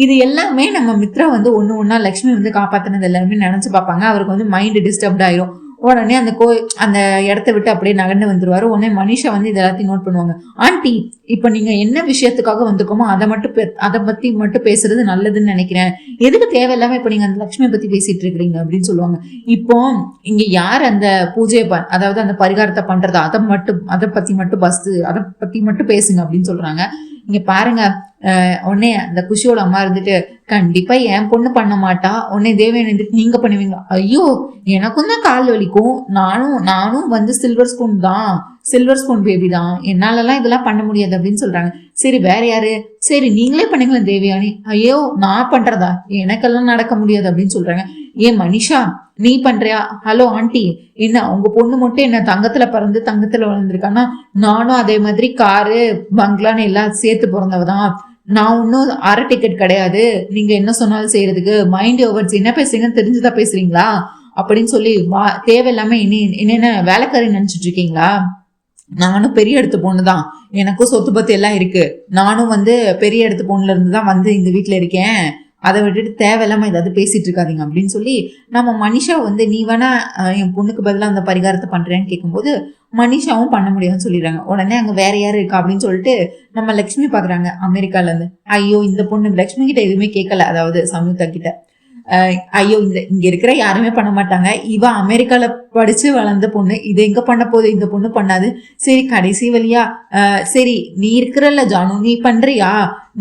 Speaker 2: இது எல்லாமே நம்ம மித்ரா வந்து ஒண்ணா லக்ஷ்மி வந்து காப்பாத்தினது எல்லாருமே நினைச்சு பார்ப்பாங்க. அவருக்கு வந்து மைண்ட் டிஸ்டர்ப்ட் ஆயிரும். உடனே அந்த இடத்த விட்டு அப்படியே நகர்ந்து வந்துருவாரு. உடனே மனிஷா வந்து இது எல்லாத்தையும் நோட் பண்ணுவாங்க. ஆண்டி, இப்ப நீங்க என்ன விஷயத்துக்காக வந்திருக்கோமோ அதை பத்தி மட்டும் பேசுறது நல்லதுன்னு நினைக்கிறேன், எதுக்கு தேவையில்லாம இப்ப நீங்க அந்த லட்சுமியை பத்தி பேசிட்டு இருக்கிறீங்க அப்படின்னு சொல்லுவாங்க. இப்போ இங்க யார் அந்த பூஜையை அதாவது அந்த பரிகாரத்தை பண்றது அதை பத்தி மட்டும் பேசுங்க அப்படின்னு சொல்றாங்க. இங்க பாருங்க, உடனே அந்த குஷியோட அம்மா இருந்துட்டு கண்டிப்பா என் பொண்ணு பண்ண மாட்டா, உடனே தேவயானி இருந்துட்டு நீங்க பண்ணுவீங்க, ஐயோ எனக்கும் தான் கால் வலிக்கும், நானும் வந்து சில்வர் ஸ்பூன் பேபி தான், என்னாலலாம் இதெல்லாம் பண்ண முடியாது அப்படின்னு சொல்றாங்க. சரி வேற யாரு, சரி நீங்களே பண்ணுங்களா தேவயானி. ஐயோ நான் பண்றதா, எனக்கெல்லாம் நடக்க முடியாது அப்படின்னு சொல்றாங்க. ஏன் மனிஷா நீ பண்றியா, ஹலோ ஆண்டி, என்ன உங்க பொண்ணு மட்டும் என்ன தங்கத்துல பிறந்து தங்கத்துல வளர்ந்துருக்கானா, நானும் அதே மாதிரி காரு பங்களான்னு எல்லாம் சேர்த்து பிறந்தவதான், நான் ஒன்னும் அரை டிக்கெட் கிடையாது, நீங்க என்ன சொன்னாலும் செய்யறதுக்கு, மைண்ட் ஓவர்ஸ் என்ன பேசுறீங்கன்னு தெரிஞ்சுதான் பேசுறீங்களா அப்படின்னு சொல்லி தேவையில்லாம என்னென்ன வேலைக்காரி நினைச்சிட்டு இருக்கீங்களா, நானும் பெரிய இடத்து பொண்ணுதான், எனக்கும் சொத்து பத்து எல்லாம் இருக்கு, நானும் வந்து பெரிய இடத்து பொண்ணுல இருந்துதான் வந்து இந்த வீட்டுல இருக்கேன், அதை விட்டுட்டு தேவையில்லாம ஏதாவது பேசிட்டு இருக்காதீங்க அப்படின்னு சொல்லி நம்ம மனிஷா வந்து நீ வேணா என் பொண்ணுக்கு பதிலாக அந்த பரிகாரத்தை பண்றேன்னு கேட்கும்போது மனிஷாவும் பண்ண முடியாதுன்னு சொல்லிடுறாங்க. உடனே அங்க வேற யாரு இருக்கா அப்படின்னு சொல்லிட்டு நம்ம லக்ஷ்மி பாக்குறாங்க அமெரிக்கால இருந்து. ஐயோ இந்த பொண்ணு லக்ஷ்மி கிட்ட எதுவுமே கேட்கல, அதாவது சம்யுக்தா கிட்ட. ஐயோ இங்க இருக்கிற யாருமே பண்ண மாட்டாங்க, இவ அமெரிக்கால படிச்சு வளர்ந்த பொண்ணு, இது எங்க பண்ண போகுது, இந்த பொண்ணு பண்ணாது, சரி கடைசி வழியா சரி நீ இருக்கிறல்ல ஜானு, நீ பண்றியா,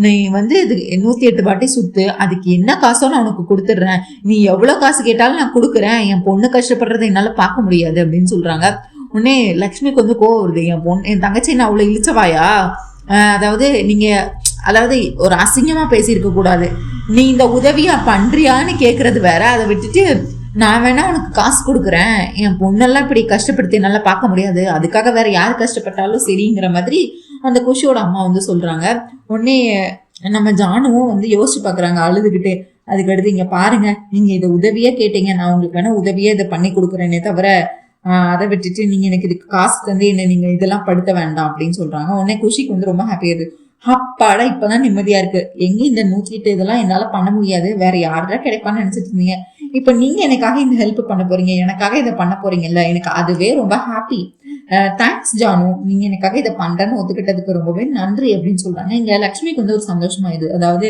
Speaker 2: நீ வந்து இது 108 வாட்டி சுத்து, அதுக்கு என்ன காசோ நான் உனக்கு கொடுத்துடுறேன், நீ எவ்வளவு காசு கேட்டாலும் நான் கொடுக்குறேன், என் பொண்ணு கஷ்டப்படுறதை என்னால பார்க்க முடியாது அப்படின்னு சொல்றாங்க. உடனே லக்ஷ்மிக்கு வந்து கோவம் வருது, என் தங்கச்சி என்ன அவ்வளவு இழிச்சவாயா, அதாவது ஒரு அசிங்கமா பேசியிருக்க கூடாது, நீ இந்த உதவியா பண்றியான்னு கேக்குறது வேற, அதை விட்டுட்டு நான் வேணா உனக்கு காசு கொடுக்குறேன், என் பொண்ணெல்லாம் இப்படி கஷ்டப்படுத்தி என்னால பார்க்க முடியாது, அதுக்காக வேற யார் கஷ்டப்பட்டாலும் சரிங்கிற மாதிரி அந்த குஷியோட அம்மா வந்து சொல்றாங்க. உடனே நம்ம ஜானுவும் வந்து யோசிச்சு பாக்குறாங்க அழுதுகிட்டே. அதுக்கடுத்து இங்க பாருங்க, நீங்க இதை உதவியா கேட்டீங்க, நான் உங்களுக்கு வேணா உதவியா இதை பண்ணி கொடுக்குறேனே தவிர அதை விட்டுட்டு நீங்க எனக்கு இதுக்கு காசு தந்து என்ன நீங்க இதெல்லாம் படுத்த வேண்டாம் அப்படின்னு சொல்றாங்க. உடனே குஷிக்கு வந்து ரொம்ப ஹாப்பியா இருக்கு, அப்பாடா இப்பதான் நிம்மதியா இருக்கு, எங்க இந்த 108 இதெல்லாம் என்னால பண்ண முடியாது, வேற யாரா கிடைப்பான்னு நினைச்சிட்டு இருந்தீங்க, இப்ப நீங்க எனக்காக இந்த ஹெல்ப் பண்ண போறீங்க, எனக்காக இதை பண்ண போறீங்கல்ல, எனக்கு அதுவே ரொம்ப ஹாப்பி, தேங்க்ஸ் ஜானு, நீங்க எனக்காக இதை பண்றேன்னு ஒத்துக்கிட்டதுக்கு ரொம்பவே நன்றி அப்படின்னு சொல்றாங்க. இங்க லக்ஷ்மிக்கு வந்து ஒரு சந்தோஷமா இது, அதாவது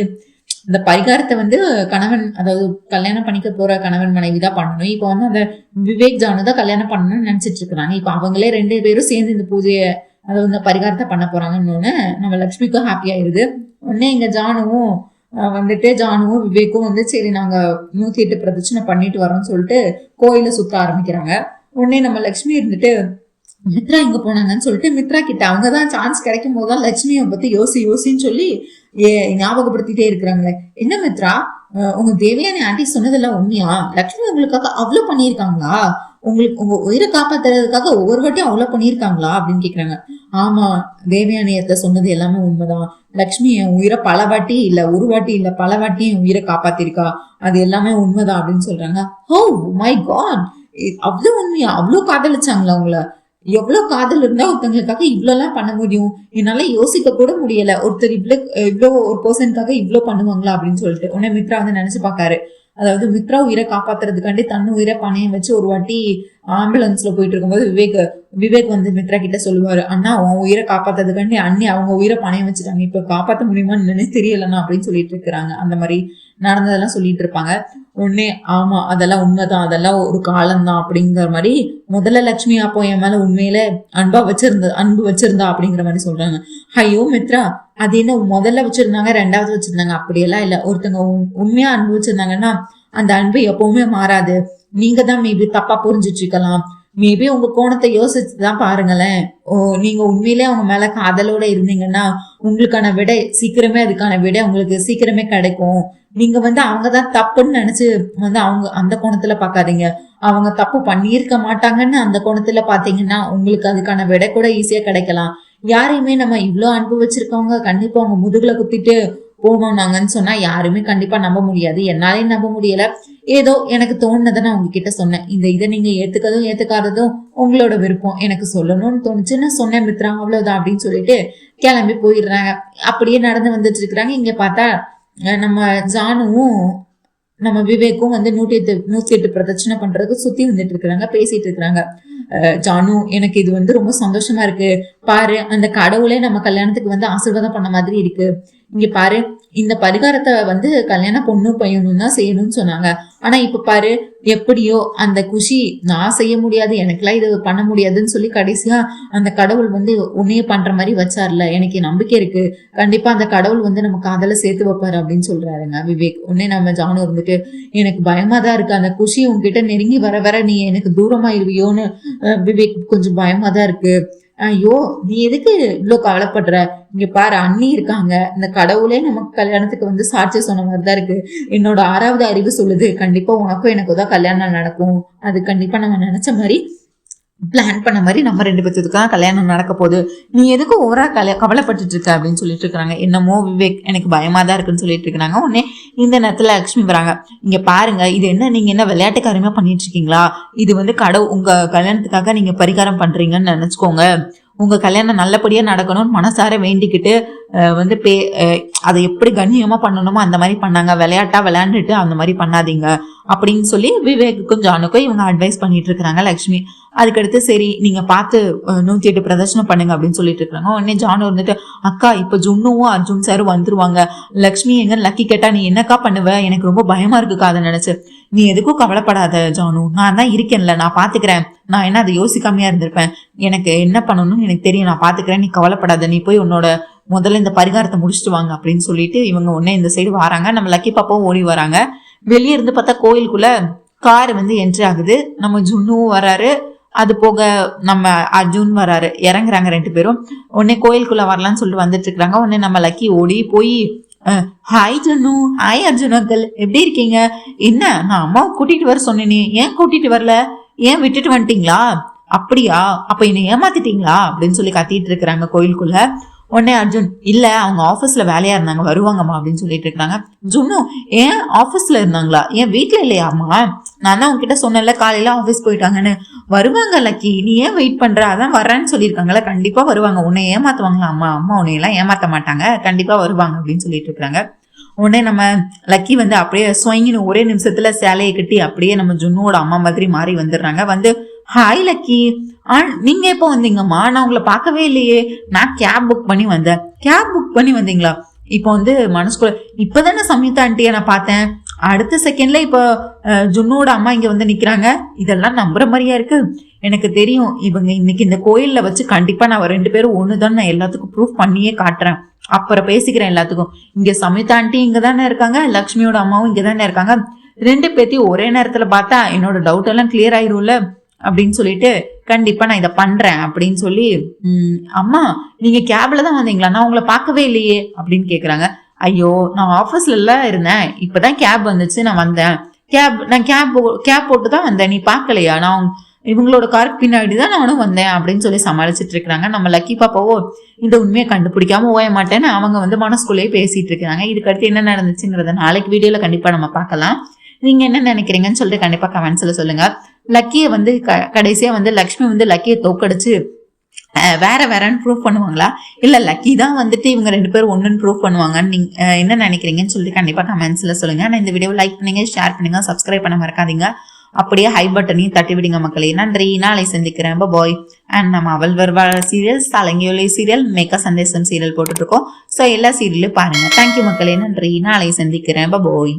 Speaker 2: இந்த பரிகாரத்தை வந்து கணவன், அதாவது கல்யாணம் பண்ணிக்க போற கணவன் மனைவி தான் பண்ணணும், இப்ப வந்து அந்த விவேக் ஜானு தான் கல்யாணம் பண்ணணும்னு நினைச்சிட்டு இருக்கிறாங்க. இப்ப அவங்களே 2 பேரும் சேர்ந்து இந்த பூஜையை, அதாவது இந்த பரிகாரத்தை பண்ண போறாங்கன்னு நம்ம லக்ஷ்மிக்கும் ஹாப்பியா இருது. உடனே இங்க ஜானுவும் விவேக்கும் வந்து சரி நாங்க 108 பிரதட்சணை பண்ணிட்டு வரோம்னு சொல்லிட்டு கோயில சுத்த ஆரம்பிக்கிறாங்க. உடனே நம்ம லக்ஷ்மி இருந்துட்டு மித்ரா எங்க போனாங்கன்னு சொல்லிட்டு மித்ரா கிட்ட அவங்கதான் சான்ஸ் கிடைக்கும் போதுதான் லட்சுமியை பத்தி யோசின்னு சொல்லி ஞாபகப்படுத்திட்டே இருக்கிறாங்களே, என்ன மித்ரா உங்க தேவயானி ஆண்டி சொன்னதெல்லாம் உண்மையா, லட்சுமி உங்களுக்காக அவ்வளவு பண்ணியிருக்காங்களா, உங்க உயிரை காப்பாத்துறதுக்காக ஒவ்வொரு வாட்டியும் அவ்வளவு பண்ணியிருக்காங்களா அப்படின்னு கேக்குறாங்க. ஆமா தேவயானியத்தை சொன்னது எல்லாமே உண்மைதான், லக்ஷ்மி என் உயிரை பல வாட்டி இல்ல ஒரு வாட்டி இல்ல பல வாட்டி என் உயிரை காப்பாத்திருக்கா, அது எல்லாமே உண்மைதான் அப்படின்னு சொல்றாங்க. ஓ மை காட், அவ்வளவு உண்மையா, அவ்வளவு காதலிச்சாங்களா உங்களை, எவ்வளவு காதல் இருந்தா ஒருத்தங்களுக்காக இவ்வளவு பண்ண முடியும், என்னால யோசிக்க கூட முடியல, ஒருத்தர் இவ்வளவு ஒரு பர்சனுக்காக இவ்வளவு பண்ணுவாங்களா அப்படின்னு சொல்லிட்டு. உடனே மித்ரா வந்து நினைச்சு பாக்காரு. அதாவது மித்ரா உயிரை காப்பாத்துறதுக்காண்டி தன் உயிரை பணையம் வச்சு ஒரு வாட்டி ஆம்புலன்ஸ்ல போயிட்டு இருக்கும்போது விவேக் வந்து மித்ரா கிட்ட சொல்லுவாரு, அண்ணா உன் உயிரை காப்பாத்துறதுக்காண்டி அண்ணி அவங்க உயிரை பணையம் வச்சுட்டாங்க, இப்ப காப்பாத்த முடியுமான்னு தெரியலண்ணா அப்படின்னு சொல்லிட்டு இருக்கிறாங்க. அந்த மாதிரி நடந்ததெல்லாம் சொல்லிட்டு இருப்பாங்க. உடனே ஆமா அதெல்லாம் உண்மைதான், அதெல்லாம் ஒரு காலம்தான் அப்படிங்கிற மாதிரி முதல்ல லட்சுமி அப்போ என் மேல உண்மையில அன்பு வச்சிருந்தா அப்படிங்கிற மாதிரி சொல்றாங்க. ஐயோ மித்ரா, அது என்ன முதல்ல வச்சிருந்தாங்க ரெண்டாவது வச்சிருந்தாங்க அப்படியெல்லாம் இல்ல, ஒருத்தங்க உண்மையா அன்பு வச்சிருந்தாங்கன்னா அந்த அன்பு எப்பவுமே மாறாது. நீங்க தான் மேபி தப்பா புரிஞ்சிட்டு இருக்கலாம், மேபி உங்க கோணத்தை யோசிச்சுதான் பாருங்களேன். நீங்க உண்மையிலே அவங்க மேல காதலோட இருந்தீங்கன்னா உங்களுக்கான விடை சீக்கிரமே, அதுக்கான விடை உங்களுக்கு சீக்கிரமே கிடைக்கும். நீங்க வந்து அவங்கதான் தப்புன்னு நினைச்சு வந்து அவங்க அந்த கோணத்துல பாக்காதீங்க, அவங்க தப்பு பண்ணியிருக்க மாட்டாங்கன்னு அந்த கோணத்துல பாத்தீங்கன்னா உங்களுக்கு அதுக்கான விடை கூட ஈஸியா கிடைக்கலாம். யாரையுமே நம்ம இவ்வளவு அன்பு வச்சிருக்கவங்க கண்டிப்பா அவங்க முதுகுல குத்திட்டு போனோம் நாங்கன்னு சொன்னா யாருமே கண்டிப்பா நம்ப முடியாது. என்னாலையும் நம்ப முடியல. ஏதோ எனக்கு தோணுனதை நான் உங்ககிட்ட சொன்னேன். இதை நீங்க ஏத்துக்காததும் உங்களோட விருப்பம். எனக்கு சொல்லணும்னு தோணுச்சுன்னு சொன்னேன் மித்ரா, அவ்வளவுதான் அப்படின்னு சொல்லிட்டு கிளம்பி போயிடுறாங்க. அப்படியே நடந்து வந்துட்டு இருக்கிறாங்க. இங்க பார்த்தா நம்ம ஜானுவும் நம்ம விவேக்கும் வந்து 108 பிரதட்சணை பண்றதுக்கு சுத்தி வந்துட்டு இருக்கிறாங்க, பேசிட்டு இருக்கிறாங்க. ஜானு, எனக்கு இது வந்து ரொம்ப சந்தோஷமா இருக்கு பாரு, அந்த கடவுளே நம்ம கல்யாணத்துக்கு வந்து ஆசீர்வாதம் பண்ண மாதிரி இருக்கு. இங்க பாரு, இந்த பரிகாரத்தை வந்து கல்யாண பொண்ணு பையனும் தான் செய்யணும்னு சொன்னாங்க. ஆனா இப்ப பாரு எப்படியோ அந்த குஷி நான் செய்ய முடியாது, எனக்கெல்லாம் இது பண்ண முடியாதுன்னு சொல்லி கடைசியா அந்த கடவுள் வந்து உன்னைய பண்ற மாதிரி வச்சார்ல, எனக்கு நம்பிக்கை இருக்கு, கண்டிப்பா அந்த கடவுள் வந்து நம்ம காதல சேர்த்து வைப்பாரு அப்படின்னு சொல்றாருங்க விவேக். உடனே நம்ம ஜானு இருந்துட்டு எனக்கு பயமா தான் இருக்கு, அந்த குஷி உன்கிட்ட நெருங்கி வர நீ எனக்கு தூரமாயிருவியோன்னு விவேக் கொஞ்சம் பயமா தான் இருக்கு. ஐயோ நீ எதுக்கு இவ்வளவு கவலைப்படுற, இங்க பாரு அண்ணி இருக்காங்க, இந்த கடவுளே நமக்கு கல்யாணத்துக்கு வந்து சாட்சி சொன்ன மாதிரிதான் இருக்கு, என்னோட 6வது அறிவு சொல்லுது கண்டிப்பா உனக்கும் எனக்கு தான் கல்யாணம் நடக்கும், அது கண்டிப்பா நம்ம நினைச்ச மாதிரி பிளான் பண்ண மாதிரி நம்ம 2 பேத்துக்காக கல்யாணம் நடக்க போகுது, நீ எதுக்கும் ஓவரா கவலைப்பட்டு இருக்க அப்படின்னு சொல்லிட்டு இருக்காங்க. என்னமோ விவேக் எனக்கு பயமா தான் இருக்குன்னு சொல்லிட்டு இருக்காங்க. உடனே இந்த நேரத்துல லட்சுமி வராங்க. இங்க பாருங்க, இது என்ன நீங்க என்ன விளையாட்டுக்காரமா பண்ணிட்டு இருக்கீங்களா, இது வந்து உங்க கல்யாணத்துக்காக நீங்க பரிகாரம் பண்றீங்கன்னு நினைச்சுக்கோங்க, உங்க கல்யாணம் நல்லபடியா நடக்கணும்னு மனசார வேண்டிக்கிட்டு வந்து அதை எப்படி கண்ணியமா பண்ணணுமோ அந்த மாதிரி பண்ணாங்க, விளையாட்டா விளையாண்டுட்டு அந்த மாதிரி பண்ணாதீங்க அப்படின்னு சொல்லி விவேக்குக்கும் ஜானுக்கும் இவங்க அட்வைஸ் பண்ணிட்டு இருக்கிறாங்க லட்சுமி. அதுக்கடுத்து சரி நீங்க பார்த்து 108 பிரதர்ஷனம் பண்ணுங்க அப்படின்னு சொல்லிட்டு இருக்காங்க. உடனே ஜானு வந்துட்டு அக்கா இப்ப ஜுன்னுவும் அர்ஜுன் சாரும் வந்துருவாங்க, லட்சுமி எங்க லக்கி கேட்டா நீ என்னக்கா பண்ணுவ, எனக்கு ரொம்ப பயமா இருக்குக்கா அதை நினைச்சு. நீ எதுக்கும் கவலைப்படாத ஜானு, நான் தான் இருக்கேன்ல, நான் பாத்துக்கிறேன், நான் என்ன அதை யோசிக்காமையா இருந்திருப்பேன், எனக்கு என்ன பண்ணணும்னு எனக்கு தெரியும், நான் பாத்துக்கிறேன், நீ கவலைப்படாத, நீ போய் உன்னோட முதல்ல இந்த பரிகாரத்தை முடிச்சுட்டு வாங்க அப்படின்னு சொல்லிட்டு இவங்க உடனே இந்த சைடு வராங்க. நம்ம லக்கி பாப்பாவும் ஓடி வராங்க. வெளியே இருந்து பார்த்தா கோயிலுக்குள்ள கார் வந்து என்ட்ரி ஆகுது, நம்ம ஜுன்னுவும் வராரு, அது போக நம்ம அர்ஜுன் வராரு, இறங்குறாங்க 2 பேரும். உடனே கோயிலுக்குள்ள வரலான்னு சொல்லிட்டு வந்துட்டு இருக்காங்க. உடனே நம்ம லக்கி ஓடி போய் hi Jahnu, hi Arjun uncle, எப்படி இருக்கீங்க, என்ன நான் அம்மாவை கூட்டிட்டு வர சொன்னேனே, ஏன் கூட்டிட்டு வரல, ஏன் விட்டுட்டு வந்துட்டீங்களா, அப்படியா அப்ப என்னை ஏமாத்திட்டீங்களா அப்படின்னு சொல்லி கத்திட்டு இருக்கிறாங்க கோயிலுக்குள்ள. உடனே அர்ஜுன் இல்ல அவங்க ஆபீஸ்ல வேலையா இருந்தாங்க, வருவாங்கம்மா அப்படின்னு சொல்லிட்டு இருக்காங்க. ஜுன்னு ஏன் ஆபீஸ்ல இருந்தாங்களா, ஏன் வீட்டுல இல்லையாம்மா, நான் தான் உங்ககிட்ட சொன்னேன்ல காலையில ஆபீஸ் போயிட்டாங்கன்னு, வருவாங்க லக்கி, நீ ஏன் வெயிட் பண்ற, அதான் வர்றேன்னு சொல்லியிருக்காங்களா, கண்டிப்பா வருவாங்க, உன்னை ஏமாத்துவாங்களா அம்மா, அம்மா உன்னை எல்லாம் ஏமாத்த மாட்டாங்க, கண்டிப்பா வருவாங்க அப்படின்னு சொல்லிட்டு இருக்காங்க. உடனே நம்ம லக்கி வந்து அப்படியே ஸ்வங்கின்னு ஒரே நிமிஷத்துல சேலையை கட்டி அப்படியே நம்ம ஜுன்னோட அம்மா மாதிரி மாறி வந்துடுறாங்க. வந்து ஹாய் லக்கி, நீங்க எப்போ வந்தீங்கம்மா, நான் உங்களை பார்க்கவே இல்லையே, நான் கேப் புக் பண்ணி வந்தேன். கேப் புக் பண்ணி வந்தீங்களா, இப்போ வந்து மனசுக்குள்ள இப்பதானே சம்யுக்தா ஆண்டியை நான் பார்த்தேன், அடுத்த செகண்ட்ல இப்போ ஜுன்னோட அம்மா இங்க வந்து நிக்கிறாங்க, இதெல்லாம் நம்புற மாதிரியா இருக்கு, எனக்கு தெரியும் இவங்க இன்னைக்கு இந்த கோயில்ல வச்சு கண்டிப்பா நான் 2 பேரும் ஒண்ணுதான் நான் எல்லாத்துக்கும் ப்ரூஃப் பண்ணியே காட்டுறேன், அப்புறம் பேசிக்கிறேன் எல்லாத்துக்கும். இங்க சம்யுக்தா ஆண்டி இங்க தானே இருக்காங்க, லக்ஷ்மியோட அம்மாவும் இங்க தானே இருக்காங்க, 2 பேத்தையும் ஒரே நேரத்துல பார்த்தா என்னோட டவுட் எல்லாம் கிளியர் ஆயிரும்ல அப்படின்னு சொல்லிட்டு கண்டிப்பா நான் இதை பண்றேன் அப்படின்னு சொல்லி அம்மா நீங்க கேப்ல தான் வந்தீங்களா, நான் உங்களை பார்க்கவே இல்லையே அப்படின்னு கேக்குறாங்க. ஐயோ நான் ஆபீஸ்ல எல்லாம் இருந்தேன், இப்பதான் கேப் வந்துச்சு, நான் வந்தேன், கேப் போட்டு தான் வந்தேன், நீ பாக்கலையா, நான் இவங்களோட காருக்கு பின்னாடி தான் நானும் வந்தேன் அப்படின்னு சொல்லி சமாளிச்சுட்டு இருக்கிறாங்க. நம்ம லக்கி பாப்பாவோ இந்த உண்மையை கண்டுபிடிக்காம ஓய மாட்டேன்னு அவங்க வந்து மனசுக்குள்ளேயே பேசிட்டு இருக்கிறாங்க. இதுக்கு அடுத்து என்ன நடந்துச்சுங்கிறத நாளைக்கு வீடியோல கண்டிப்பா நம்ம பார்க்கலாம். நீங்க என்ன நினைக்கிறீங்கன்னு சொல்லிட்டு கண்டிப்பா கமெண்ட்ஸ்ல சொல்லுங்க. லக்கியை வந்து கடைசியா வந்து லக்ஷ்மி வந்து லக்கியை தோக்கடிச்சு வேறன்னு ப்ரூவ் பண்ணுவாங்களா, இல்ல லக்கி தான் வந்துட்டு இவங்க 2 பேரும் ஒண்ணுன்னு ப்ரூவ் பண்ணுவாங்கன்னு நீங்க என்ன நினைக்கிறீங்கன்னு சொல்லி கண்டிப்பா கமெண்ட்ஸ்ல சொல்லுங்க. நான் இந்த வீடியோ லைக் பண்ணுங்க, ஷேர் பண்ணுங்க, சப்ஸ்கிரைப் பண்ண மறக்காதீங்க. அப்படியே ஹை பட்டனையும் தட்டி விடுங்க மக்களே. நன்றி, நாளை சந்திக்கிறேன். பாய். அண்ட் நம்ம அவள் வருவா சீரியல், சலங்கியொலி சீரியல், மேக்கா சந்தேசம் சீரியல் போட்டுட்டு இருக்கோம். ஸோ எல்லா சீரியலும் பாருங்க. தேங்க்யூ மக்களே. நன்றி, நாளை சந்திக்கிறேன். பாய்.